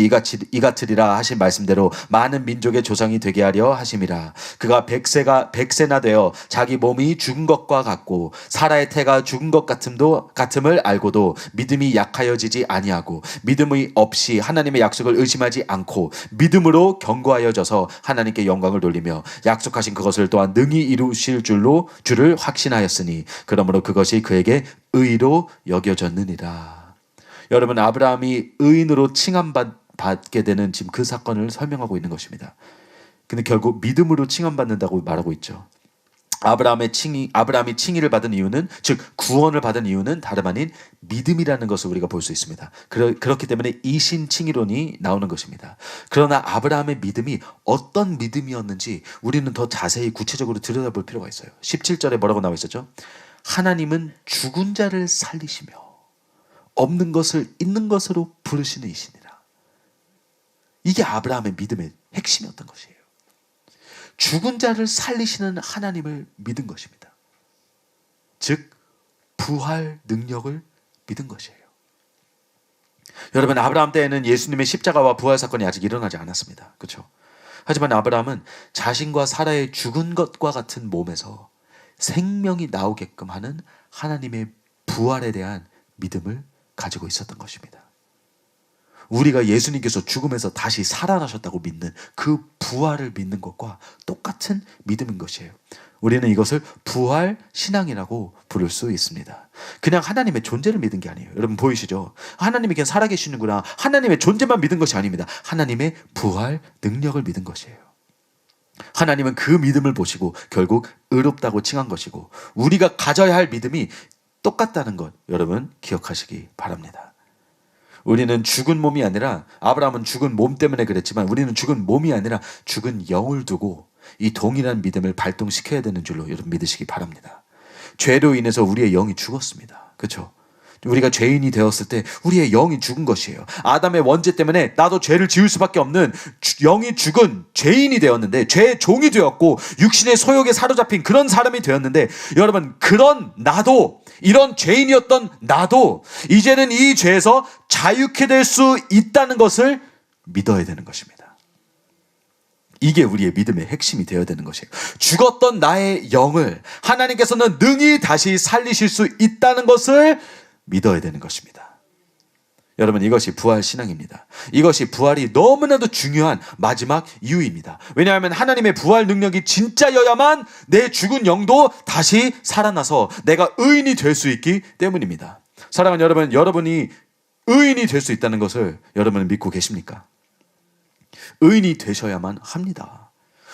이같으리라 하신 말씀대로 많은 민족의 조상이 되게 하려 하심이라. 그가 백세나 되어 자기 몸이 죽은 것과 같고 사라의 태가 죽은 것 같음을 알고도 믿음이 약하여지지 아니하고 믿음이 없이 하나님의 약속을 의심하지 않고 믿음으로 견고하여져서 하나님께 영광을 돌리며 약속하신 그것을 또한 능히 이루실 줄을 확신하였으니 그러므로 그것이 그에게 의로 여겨졌느니라. 여러분, 아브라함이 의인으로 칭함받게 되는 지금 그 사건을 설명하고 있는 것입니다. 근데 결국 믿음으로 칭함받는다고 말하고 있죠. 아브라함이 칭의를 받은 이유는, 즉 구원을 받은 이유는 다름 아닌 믿음이라는 것을 우리가 볼 수 있습니다. 그렇기 때문에 이신칭의론이 나오는 것입니다. 그러나 아브라함의 믿음이 어떤 믿음이었는지 우리는 더 자세히 구체적으로 들여다볼 필요가 있어요. 17절에 뭐라고 나와 있었죠? 하나님은 죽은 자를 살리시며 없는 것을 있는 것으로 부르시는 이시니라. 이게 아브라함의 믿음의 핵심이었던 것이에요. 죽은 자를 살리시는 하나님을 믿은 것입니다. 즉 부활 능력을 믿은 것이에요. 여러분, 아브라함 때에는 예수님의 십자가와 부활 사건이 아직 일어나지 않았습니다. 그렇죠? 하지만 아브라함은 자신과 사라의 죽은 것과 같은 몸에서 생명이 나오게끔 하는 하나님의 부활에 대한 믿음을 가지고 있었던 것입니다. 우리가 예수님께서 죽음에서 다시 살아나셨다고 믿는 그 부활을 믿는 것과 똑같은 믿음인 것이에요. 우리는 이것을 부활 신앙이라고 부를 수 있습니다. 그냥 하나님의 존재를 믿은 게 아니에요. 여러분 보이시죠? 하나님이 그냥 살아계시는구나, 하나님의 존재만 믿은 것이 아닙니다. 하나님의 부활 능력을 믿은 것이에요. 하나님은 그 믿음을 보시고 결국 의롭다고 칭한 것이고, 우리가 가져야 할 믿음이 똑같다는 것 여러분 기억하시기 바랍니다. 우리는 죽은 몸이 아니라, 아브라함은 죽은 몸 때문에 그랬지만 우리는 죽은 몸이 아니라 죽은 영을 두고 이 동일한 믿음을 발동시켜야 되는 줄로 여러분 믿으시기 바랍니다. 죄로 인해서 우리의 영이 죽었습니다. 그렇죠? 우리가 죄인이 되었을 때 우리의 영이 죽은 것이에요. 아담의 원죄 때문에 나도 죄를 지을 수밖에 없는 영이 죽은 죄인이 되었는데, 죄의 종이 되었고 육신의 소욕에 사로잡힌 그런 사람이 되었는데, 여러분, 그런 나도, 이런 죄인이었던 나도 이제는 이 죄에서 자유케 될 수 있다는 것을 믿어야 되는 것입니다. 이게 우리의 믿음의 핵심이 되어야 되는 것이에요. 죽었던 나의 영을 하나님께서는 능히 다시 살리실 수 있다는 것을 믿어야 되는 것입니다. 여러분, 이것이 부활 신앙입니다. 이것이 부활이 너무나도 중요한 마지막 이유입니다. 왜냐하면 하나님의 부활 능력이 진짜여야만 내 죽은 영도 다시 살아나서 내가 의인이 될 수 있기 때문입니다. 사랑하는 여러분, 여러분이 의인이 될 수 있다는 것을 여러분은 믿고 계십니까? 의인이 되셔야만 합니다.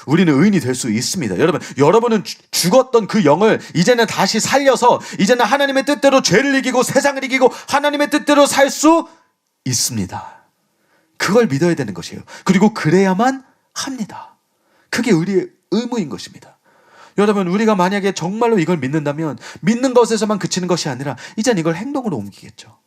우리는 의인이 될 수 있습니다. 여러분은 죽었던 그 영을 이제는 다시 살려서 이제는 하나님의 뜻대로 죄를 이기고 세상을 이기고 하나님의 뜻대로 살 수 있습니다. 그걸 믿어야 되는 것이에요. 그리고 그래야만 합니다. 그게 우리의 의무인 것입니다. 여러분, 우리가 만약에 정말로 이걸 믿는다면 믿는 것에서만 그치는 것이 아니라 이제는 이걸 행동으로 옮기겠죠.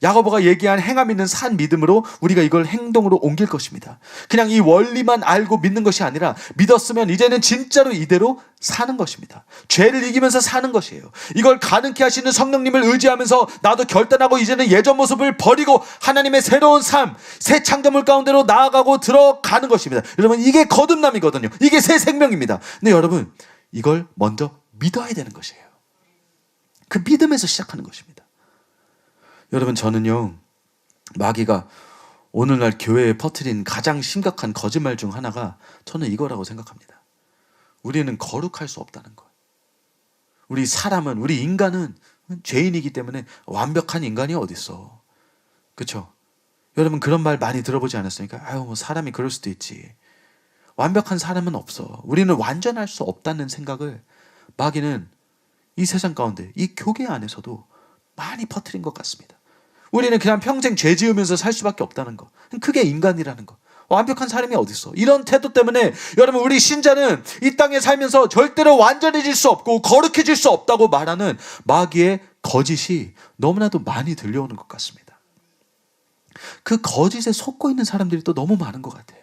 야고보가 얘기한 행함 있는 산 믿음으로 우리가 이걸 행동으로 옮길 것입니다. 그냥 이 원리만 알고 믿는 것이 아니라 믿었으면 이제는 진짜로 이대로 사는 것입니다. 죄를 이기면서 사는 것이에요. 이걸 가능케 하시는 성령님을 의지하면서 나도 결단하고 이제는 예전 모습을 버리고 하나님의 새로운 삶, 새 창조물 가운데로 나아가고 들어가는 것입니다. 여러분, 이게 거듭남이거든요. 이게 새 생명입니다. 근데 여러분, 이걸 먼저 믿어야 되는 것이에요. 그 믿음에서 시작하는 것입니다. 여러분, 저는요, 마귀가 오늘날 교회에 퍼뜨린 가장 심각한 거짓말 중 하나가 저는 이거라고 생각합니다. 우리는 거룩할 수 없다는 것. 우리 인간은 죄인이기 때문에 완벽한 인간이 어딨어. 그렇죠? 여러분, 그런 말 많이 들어보지 않았습니까? 아유, 뭐 사람이 그럴 수도 있지. 완벽한 사람은 없어. 우리는 완전할 수 없다는 생각을 마귀는 이 세상 가운데, 이 교계 안에서도 많이 퍼뜨린 것 같습니다. 우리는 그냥 평생 죄 지으면서 살 수밖에 없다는 거. 그게 인간이라는 거. 완벽한 사람이 어딨어. 이런 태도 때문에 여러분, 우리 신자는 이 땅에 살면서 절대로 완전해질 수 없고 거룩해질 수 없다고 말하는 마귀의 거짓이 너무나도 많이 들려오는 것 같습니다. 그 거짓에 속고 있는 사람들이 또 너무 많은 것 같아요.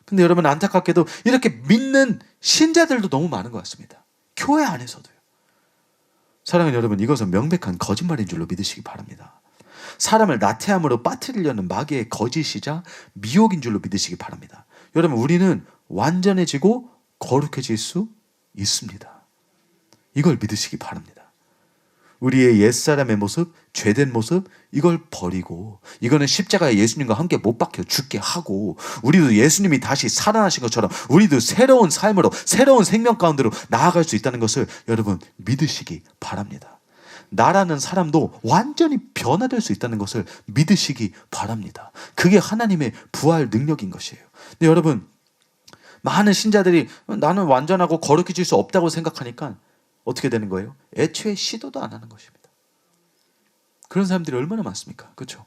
근데 여러분, 안타깝게도 이렇게 믿는 신자들도 너무 많은 것 같습니다. 교회 안에서도요. 사랑하는 여러분, 이것은 명백한 거짓말인 줄로 믿으시기 바랍니다. 사람을 나태함으로 빠뜨리려는 마귀의 거짓이자 미혹인 줄로 믿으시기 바랍니다. 여러분, 우리는 완전해지고 거룩해질 수 있습니다. 이걸 믿으시기 바랍니다. 우리의 옛사람의 모습, 죄된 모습, 이걸 버리고, 이거는 십자가에 예수님과 함께 못 박혀 죽게 하고, 우리도 예수님이 다시 살아나신 것처럼 우리도 새로운 삶으로, 새로운 생명 가운데로 나아갈 수 있다는 것을 여러분 믿으시기 바랍니다. 나라는 사람도 완전히 변화될 수 있다는 것을 믿으시기 바랍니다. 그게 하나님의 부활 능력인 것이에요. 근데 여러분, 많은 신자들이 나는 완전하고 거룩해질 수 없다고 생각하니까 어떻게 되는 거예요? 애초에 시도도 안 하는 것입니다. 그런 사람들이 얼마나 많습니까? 그렇죠?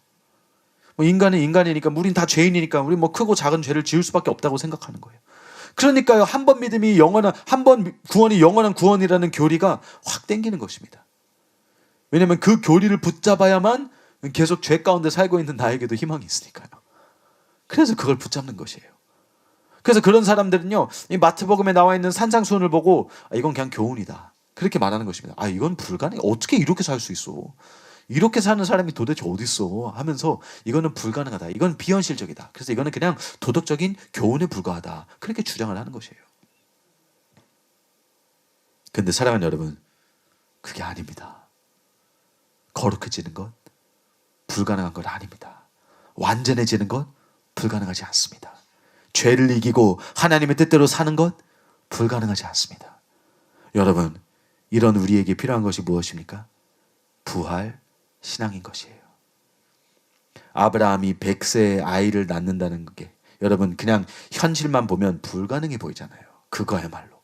인간은 인간이니까, 우린 다 죄인이니까 우리 크고 작은 죄를 지을 수밖에 없다고 생각하는 거예요. 그러니까요, 한 번 믿음이 영원한, 한 번 구원이 영원한 구원이라는 교리가 확 땡기는 것입니다. 왜냐하면 그 교리를 붙잡아야만 계속 죄 가운데 살고 있는 나에게도 희망이 있으니까요. 그래서 그걸 붙잡는 것이에요. 그래서 그런 사람들은요, 이 마태복음에 나와 있는 산상수훈을 보고 이건 그냥 교훈이다, 그렇게 말하는 것입니다. 이건 불가능해. 어떻게 이렇게 살 수 있어? 이렇게 사는 사람이 도대체 어디 있어? 하면서 이거는 불가능하다, 이건 비현실적이다, 그래서 이거는 그냥 도덕적인 교훈에 불과하다, 그렇게 주장을 하는 것이에요. 그런데 사랑하는 여러분, 그게 아닙니다. 거룩해지는 것 불가능한 것 아닙니다. 완전해지는 것 불가능하지 않습니다. 죄를 이기고 하나님의 뜻대로 사는 것 불가능하지 않습니다. 여러분, 이런 우리에게 필요한 것이 무엇입니까? 부활 신앙인 것이에요. 아브라함이 100세의 아이를 낳는다는 게 여러분, 그냥 현실만 보면 불가능해 보이잖아요. 그거야말로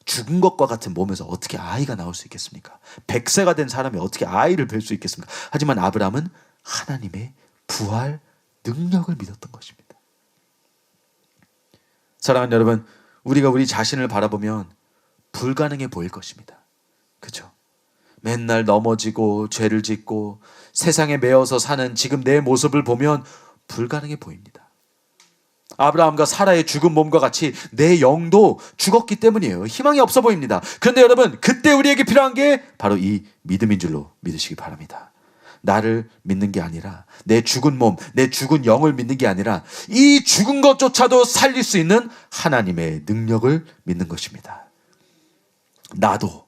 죽은 것과 같은 몸에서 어떻게 아이가 나올 수 있겠습니까? 100세가 된 사람이 어떻게 아이를 뵐 수 있겠습니까? 하지만 아브라함은 하나님의 부활 능력을 믿었던 것입니다. 사랑하는 여러분, 우리가 우리 자신을 바라보면 불가능해 보일 것입니다. 그렇죠? 맨날 넘어지고 죄를 짓고 세상에 매여서 사는 지금 내 모습을 보면 불가능해 보입니다. 아브라함과 사라의 죽은 몸과 같이 내 영도 죽었기 때문이에요. 희망이 없어 보입니다. 그런데 여러분, 그때 우리에게 필요한 게 바로 이 믿음인 줄로 믿으시기 바랍니다. 나를 믿는 게 아니라, 내 죽은 몸, 내 죽은 영을 믿는 게 아니라 이 죽은 것조차도 살릴 수 있는 하나님의 능력을 믿는 것입니다. 나도,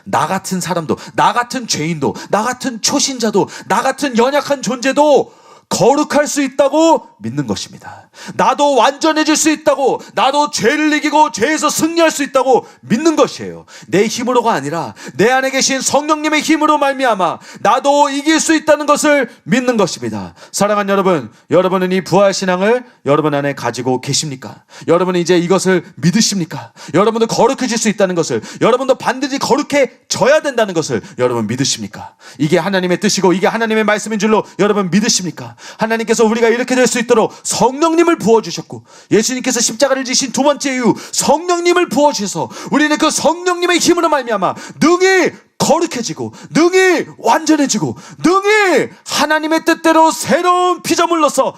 나 같은 사람도, 나 같은 죄인도, 나 같은 초신자도, 나 같은 연약한 존재도 거룩할 수 있다고 믿는 것입니다. 나도 완전해질 수 있다고, 나도 죄를 이기고 죄에서 승리할 수 있다고 믿는 것이에요. 내 힘으로가 아니라 내 안에 계신 성령님의 힘으로 말미암아 나도 이길 수 있다는 것을 믿는 것입니다. 사랑하는 여러분, 여러분은 이 부활신앙을 여러분 안에 가지고 계십니까? 여러분은 이제 이것을 믿으십니까? 여러분도 거룩해질 수 있다는 것을, 여러분도 반드시 거룩해져야 된다는 것을 여러분 믿으십니까? 이게 하나님의 뜻이고 이게 하나님의 말씀인 줄로 여러분 믿으십니까? 하나님께서 우리가 이렇게 될 수 있도록 성령님을 부어주셨고, 예수님께서 십자가를 지신 두 번째 이유, 성령님을 부어주셔서 우리는 그 성령님의 힘으로 말미암아 능히 거룩해지고, 능히 완전해지고, 능히 하나님의 뜻대로 새로운 피조물로서,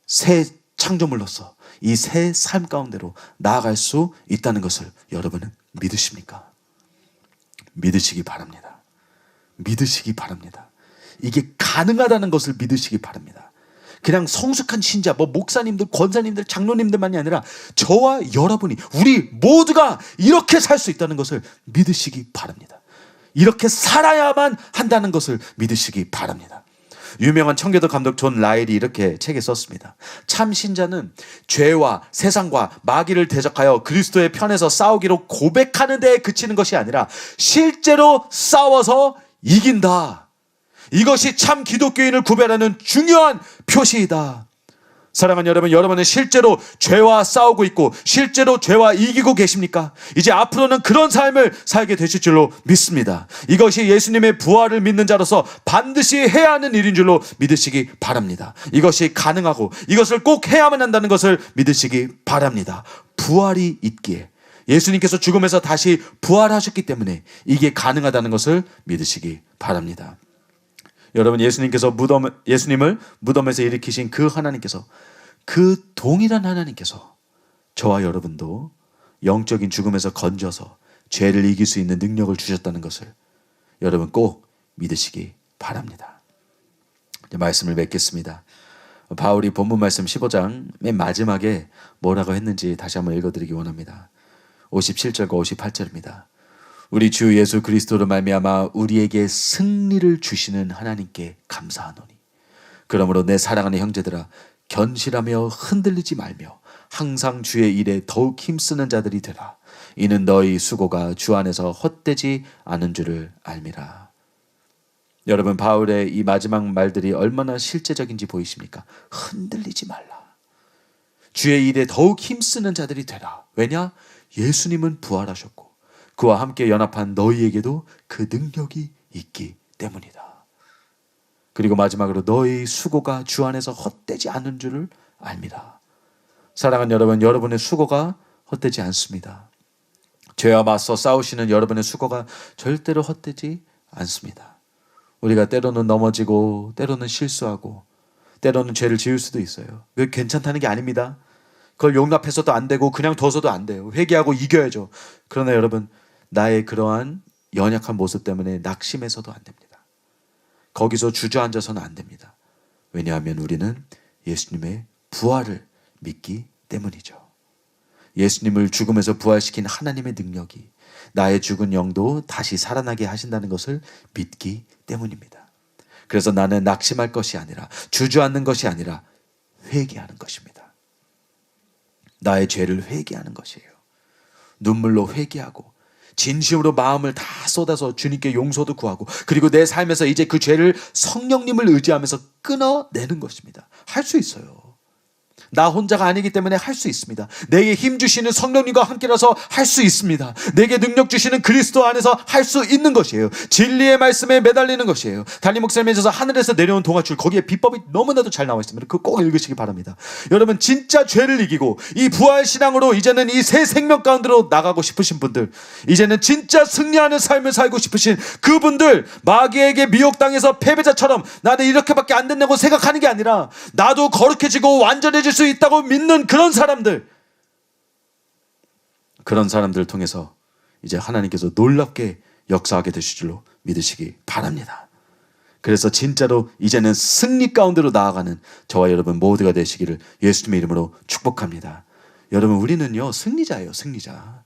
새 창조물로서 이 새 삶 가운데로 나아갈 수 있다는 것을 여러분은 믿으십니까? 믿으시기 바랍니다. 믿으시기 바랍니다. 이게 가능하다는 것을 믿으시기 바랍니다. 그냥 성숙한 신자, 목사님들, 권사님들, 장로님들만이 아니라 저와 여러분이, 우리 모두가 이렇게 살 수 있다는 것을 믿으시기 바랍니다. 이렇게 살아야만 한다는 것을 믿으시기 바랍니다. 유명한 청교도 감독 존 라일이 이렇게 책에 썼습니다. 참 신자는 죄와 세상과 마귀를 대적하여 그리스도의 편에서 싸우기로 고백하는 데에 그치는 것이 아니라 실제로 싸워서 이긴다. 이것이 참 기독교인을 구별하는 중요한 표시이다. 사랑하는 여러분, 여러분은 실제로 죄와 싸우고 있고 실제로 죄와 이기고 계십니까? 이제 앞으로는 그런 삶을 살게 되실 줄로 믿습니다. 이것이 예수님의 부활을 믿는 자로서 반드시 해야 하는 일인 줄로 믿으시기 바랍니다. 이것이 가능하고 이것을 꼭 해야만 한다는 것을 믿으시기 바랍니다. 부활이 있기에, 예수님께서 죽음에서 다시 부활하셨기 때문에 이게 가능하다는 것을 믿으시기 바랍니다. 여러분, 예수님을 무덤에서 일으키신 그 하나님께서, 그 동일한 하나님께서 저와 여러분도 영적인 죽음에서 건져서 죄를 이길 수 있는 능력을 주셨다는 것을 여러분 꼭 믿으시기 바랍니다. 이제 말씀을 맺겠습니다. 바울이 본문 말씀 15장 맨 마지막에 뭐라고 했는지 다시 한번 읽어드리기 원합니다. 57절과 58절입니다. 우리 주 예수 그리스도로 말미암아 우리에게 승리를 주시는 하나님께 감사하노니, 그러므로 내 사랑하는 형제들아, 견실하며 흔들리지 말며 항상 주의 일에 더욱 힘쓰는 자들이 되라. 이는 너희 수고가 주 안에서 헛되지 않은 줄을 알미라. 여러분, 바울의 이 마지막 말들이 얼마나 실제적인지 보이십니까? 흔들리지 말라. 주의 일에 더욱 힘쓰는 자들이 되라. 왜냐? 예수님은 부활하셨고 그와 함께 연합한 너희에게도 그 능력이 있기 때문이다. 그리고 마지막으로 너희 수고가 주 안에서 헛되지 않은 줄을 알미라. 사랑하는 여러분, 여러분의 수고가 헛되지 않습니다. 죄와 맞서 싸우시는 여러분의 수고가 절대로 헛되지 않습니다. 우리가 때로는 넘어지고 때로는 실수하고 때로는 죄를 지을 수도 있어요. 그게 괜찮다는 게 아닙니다. 그걸 용납해서도 안 되고 그냥 둬서도 안 돼요. 회개하고 이겨야죠. 그러나 여러분, 나의 그러한 연약한 모습 때문에 낙심해서도 안 됩니다. 거기서 주저앉아서는 안 됩니다. 왜냐하면 우리는 예수님의 부활을 믿기 때문이죠. 예수님을 죽음에서 부활시킨 하나님의 능력이 나의 죽은 영도 다시 살아나게 하신다는 것을 믿기 때문입니다. 그래서 나는 낙심할 것이 아니라, 주저앉는 것이 아니라 회개하는 것입니다. 나의 죄를 회개하는 것이에요. 눈물로 회개하고 진심으로 마음을 다 쏟아서 주님께 용서도 구하고, 그리고 내 삶에서 이제 그 죄를 성령님을 의지하면서 끊어내는 것입니다. 할 수 있어요. 나 혼자가 아니기 때문에 할 수 있습니다. 내게 힘 주시는 성령님과 함께라서 할 수 있습니다. 내게 능력 주시는 그리스도 안에서 할 수 있는 것이에요. 진리의 말씀에 매달리는 것이에요. 달리 목사님에 서 하늘에서 내려온 동화줄, 거기에 비법이 너무나도 잘 나와 있습니다. 그거 꼭 읽으시기 바랍니다. 여러분, 진짜 죄를 이기고 이 부활신앙으로 이제는 이 새 생명 가운데로 나가고 싶으신 분들, 이제는 진짜 승리하는 삶을 살고 싶으신 그분들, 마귀에게 미혹당해서 패배자처럼 나는 이렇게밖에 안 된다고 생각하는 게 아니라 나도 거룩해지고 완전해질 수 있다고 믿는 그런 사람들, 그런 사람들을 통해서 이제 하나님께서 놀랍게 역사하게 되실 줄로 믿으시기 바랍니다. 그래서 진짜로 이제는 승리 가운데로 나아가는 저와 여러분 모두가 되시기를 예수님의 이름으로 축복합니다. 여러분, 우리는요 승리자예요. 승리자.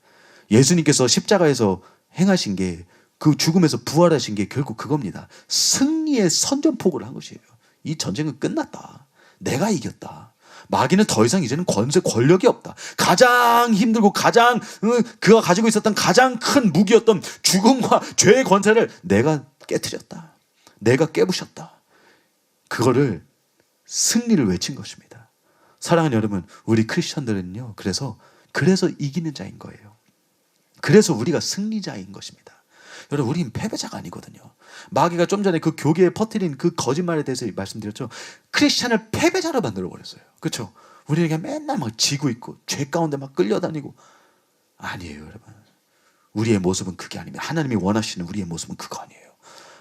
예수님께서 십자가에서 행하신 게, 그 죽음에서 부활하신 게 결국 그겁니다. 승리의 선전포고를 한 것이에요. 이 전쟁은 끝났다. 내가 이겼다. 마귀는 더 이상 이제는 권력이 없다. 가장 힘들고 가장 그가 가지고 있었던 가장 큰 무기였던 죽음과 죄의 권세를 내가 깨트렸다. 내가 깨부셨다. 그거를 승리를 외친 것입니다. 사랑하는 여러분, 우리 크리스천들은요 그래서 이기는 자인 거예요. 그래서 우리가 승리자인 것입니다. 여러분, 우리는 패배자가 아니거든요. 마귀가 좀 전에 그 교계에 퍼뜨린 그 거짓말에 대해서 말씀드렸죠. 크리스찬을 패배자로 만들어버렸어요. 그렇죠? 우리는 그냥 맨날 막 지고 있고 죄 가운데 막 끌려다니고. 아니에요, 여러분. 우리의 모습은 그게 아닙니다. 하나님이 원하시는 우리의 모습은 그거 아니에요.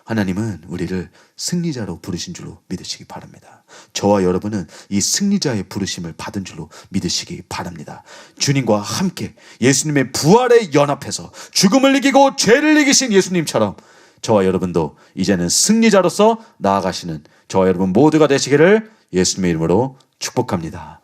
하나님은 우리를 승리자로 부르신 줄로 믿으시기 바랍니다. 저와 여러분은 이 승리자의 부르심을 받은 줄로 믿으시기 바랍니다. 주님과 함께 예수님의 부활에 연합해서 죽음을 이기고 죄를 이기신 예수님처럼 저와 여러분도 이제는 승리자로서 나아가시는 저와 여러분 모두가 되시기를 예수님의 이름으로 축복합니다.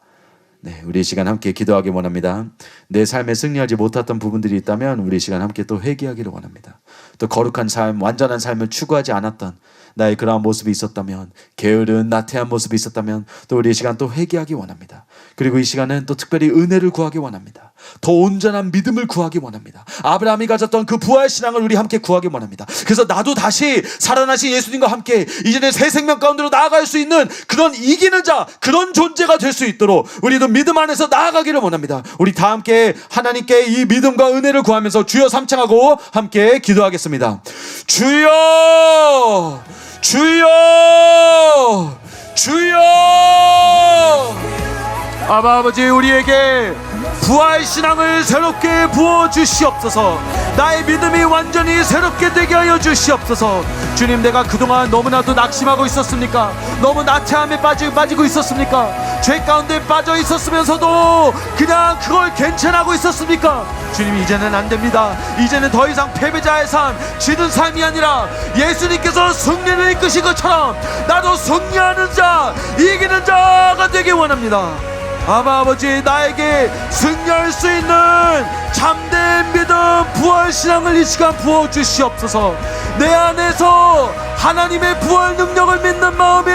네, 우리 이 시간 함께 기도하기 원합니다. 내 삶에 승리하지 못했던 부분들이 있다면 우리 이 시간 함께 또 회개하기를 원합니다. 또 거룩한 삶, 완전한 삶을 추구하지 않았던 나의 그러한 모습이 있었다면, 게으른 나태한 모습이 있었다면 또 우리 이 시간 또 회개하기 원합니다. 그리고 이 시간은 또 특별히 은혜를 구하기 원합니다. 더 온전한 믿음을 구하기 원합니다. 아브라함이 가졌던 그 부활신앙을 우리 함께 구하기 원합니다. 그래서 나도 다시 살아나신 예수님과 함께 이제는 새 생명 가운데로 나아갈 수 있는 그런 이기는 자, 그런 존재가 될 수 있도록 우리도 믿음 안에서 나아가기를 원합니다. 우리 다 함께 하나님께 이 믿음과 은혜를 구하면서 주여 삼창하고 함께 기도하겠습니다. 주여, 주여, 주여. 아버지, 우리에게 부활신앙을 새롭게 부어주시옵소서. 나의 믿음이 완전히 새롭게 되게 하여 주시옵소서. 주님, 내가 그동안 너무나도 낙심하고 있었습니까? 너무 나태함에 빠지고 있었습니까? 죄 가운데 빠져 있었으면서도 그냥 그걸 괜찮아하고 있었습니까? 주님, 이제는 안 됩니다. 이제는 더 이상 패배자의 삶, 지는 삶이 아니라 예수님께서 승리를 이끄신 것처럼 나도 승리하는 자, 이기는 자가 되기 원합니다. 아버지, 나에게 승리할 수 있는 참된 믿음, 부활신앙을 이 시간 부어주시옵소서. 내 안에서 하나님의 부활 능력을 믿는 마음이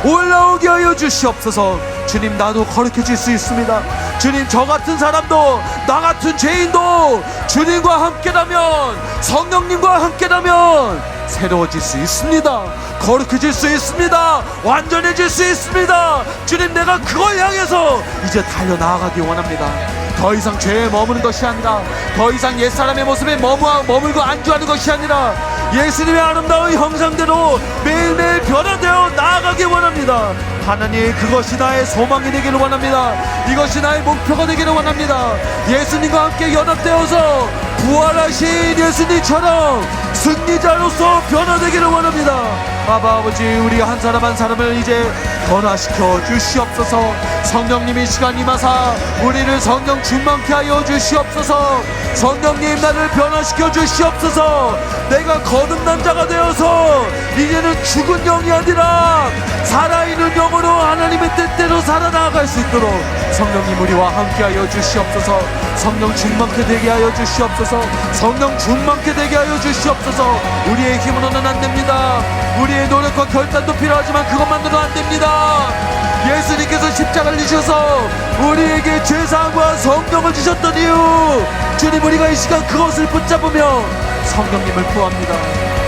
올라오게 하여 주시옵소서. 주님, 나도 거룩해질 수 있습니다. 주님, 저 같은 사람도, 나 같은 죄인도 주님과 함께라면, 성령님과 함께라면 새로워질 수 있습니다. 거룩해질 수 있습니다. 완전해질 수 있습니다. 주님, 내가 그걸 향해서 이제 달려나가기 원합니다. 더 이상 죄에 머무는 것이 아니라, 더 이상 옛사람의 모습에 머물고 안주하는 것이 아니라 예수님의 아름다운 형상대로 매일매일 변화되어 나아가기 원합니다. 하나님, 그것이 나의 소망이 되기를 원합니다. 이것이 나의 목표가 되기를 원합니다. 예수님과 함께 연합되어서 부활하신 예수님처럼 승리자로서 변화되기를 원합니다. 아버지, 우리 한 사람 한 사람을 이제 변화시켜 주시옵소서. 성령님, 이 시간 임하사 우리를 성령 충만케 하여 주시옵소서. 성령님, 나를 변화시켜 주시옵소서. 내가 거듭난 자가 되어서 이제는 죽은 영이 아니라 살아있는 영으로 하나님의 뜻대로 살아나갈 수 있도록 성령님, 우리와 함께 하여 주시옵소서. 성령 충만케 되게 하여 주시옵소서. 성령 충만케 되게 하여 주시옵소서. 우리의 힘으로는 안 됩니다. 우리의 노력과 결단도 필요하지만 그것만으로는 안 됩니다. 예수님께서 십자가를 지셔서 우리에게 죄사함과 성령을 주셨던 이유, 주님, 우리가 이 시간 그것을 붙잡으며 성령님을 구합니다.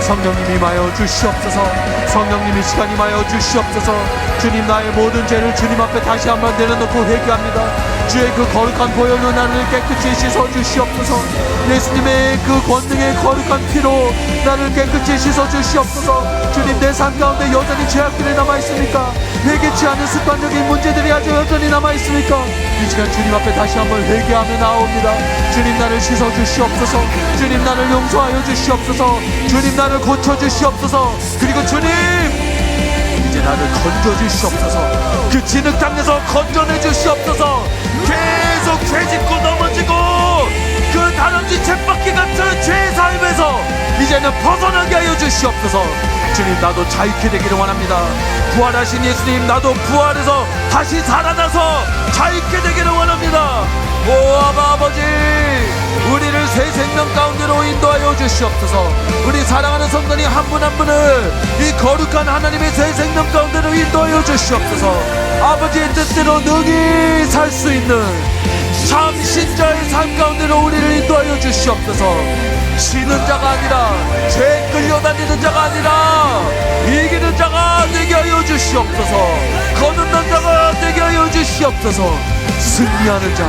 성령님 임하여 주시옵소서. 성령님 이 시간 임하여 주시옵소서. 주님, 나의 모든 죄를 주님 앞에 다시 한번 내려놓고 회개합니다. 주의 그 거룩한 보혈로 나를 깨끗이 씻어 주시옵소서. 예수님의 그 권능의 거룩한 피로 나를 깨끗이 씻어 주시옵소서. 주님, 내 삶 가운데 여전히 죄악들이 남아있습니까? 회개치 않은 습관적인 문제들이 아주 여전히 남아있습니까? 이 시간 주님 앞에 다시 한번 회개하며 나옵니다. 주님, 나를 씻어 주시옵소서. 주님, 나를 용서하여 주시옵소서. 주님, 나를 고쳐 주시옵소서. 그리고 주님, 이제 나를 건져 주시옵소서. 그 진흙 땅에서 건져내 주시옵소서. 계속 죄짓고 넘어지고 그 다람쥐 쳇바퀴 같은 죄의 삶에서 이제는 벗어나게 하여 주시옵소서. 주님, 나도 자유케 되기를 원합니다. 부활하신 예수님, 나도 부활해서 다시 살아나서 자유케 되기를 원합니다. 오 아버지, 우리를 새 생명 가운데로 인도하여 주시옵소서. 우리 사랑하는 성도님 한 분 한 분을 이 거룩한 하나님의 새 생명 가운데로 인도하여 주시옵소서. 아버지의 뜻대로 능히 살 수 있는 참 신자의 삶 가운데로 우리를 인도하여 주시옵소서. 지는 자가 아니라 죄 끌려다니는 자가 아니라 이기는 자가 되게 하여 주시옵소서. 거듭난 자가 되게 하여 주시옵소서. 승리하는 자,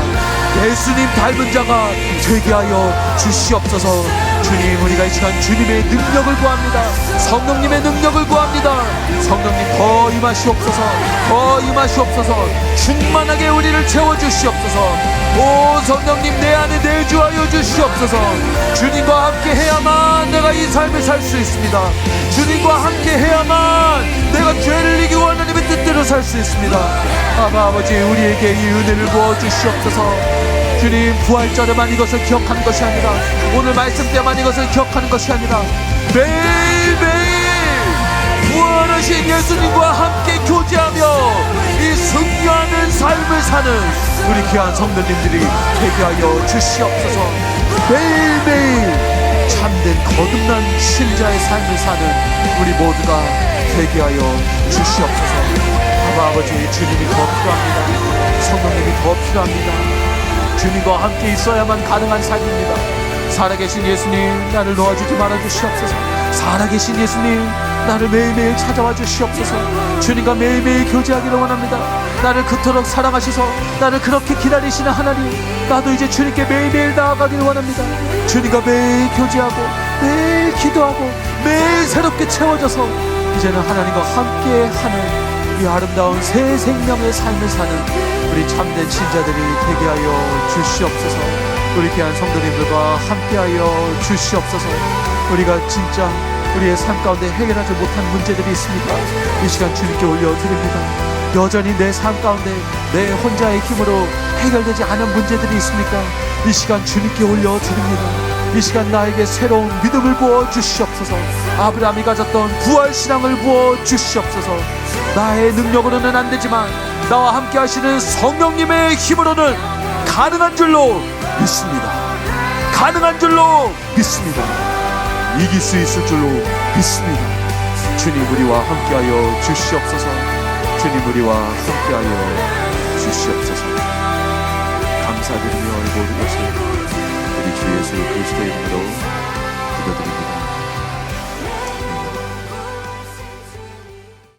예수님 닮은 자가 되게 하여 주시옵소서. 주님, 우리가 이 시간 주님의 능력을 구합니다. 성령님의 능력을 구합니다. 성령님 더 임하시옵소서. 더 임하시옵소서. 충만하게 우리를 채워주시옵소서. 오 성령님, 내 안에 내주하여 주시옵소서. 주님과 함께 해야만 내가 이 삶을 살 수 있습니다. 주님과 함께 해야만 내가 죄를 이기고 하나님의 뜻대로 살 수 있습니다. 아버지, 우리에게 이 은혜를 부어주시옵소서. 주님, 부활절에만 이것을 기억하는 것이 아니라, 오늘 말씀 때만 이것을 기억하는 것이 아니라, 매일매일 부활하신 예수님과 함께 교제하며 이 승리하는 삶을 사는 우리 귀한 성도님들이 되게 하여 주시옵소서. 매일매일 참된 거듭난 신자의 삶을 사는 우리 모두가 되게 하여 주시옵소서. 아버지, 주님이 더 필요합니다. 성령님이 더 필요합니다. 주님과 함께 있어야만 가능한 삶입니다. 살아계신 예수님, 나를 놓아주지 말아주시옵소서. 살아계신 예수님, 나를 매일매일 찾아와 주시옵소서. 주님과 매일매일 교제하기를 원합니다. 나를 그토록 사랑하셔서 나를 그렇게 기다리시는 하나님, 나도 이제 주님께 매일매일 나아가기를 원합니다. 주님과 매일 교제하고 매일 기도하고 매일 새롭게 채워져서 이제는 하나님과 함께하는 이 아름다운 새 생명의 삶을 사는 우리 참된 신자들이 되게 하여 주시옵소서. 우리 귀한 성도님들과 함께하여 주시옵소서. 우리가 진짜 우리의 삶 가운데 해결하지 못한 문제들이 있습니까? 이 시간 주님께 올려드립니다. 여전히 내 삶 가운데 내 혼자의 힘으로 해결되지 않은 문제들이 있습니까? 이 시간 주님께 올려드립니다. 이 시간 나에게 새로운 믿음을 부어 주시옵소서. 아브라함이 가졌던 부활신앙을 부어 주시옵소서. 나의 능력으로는 안 되지만 나와 함께 하시는 성령님의 힘으로는 가능한 줄로 믿습니다. 가능한 줄로 믿습니다. 이길 수 있을 줄로 믿습니다. 주님, 우리와 함께하여 주시옵소서. 주님, 우리와 함께하여 주시옵소서. 감사드리며 이 모든 것을 우리 주 예수 그리스도의 이름으로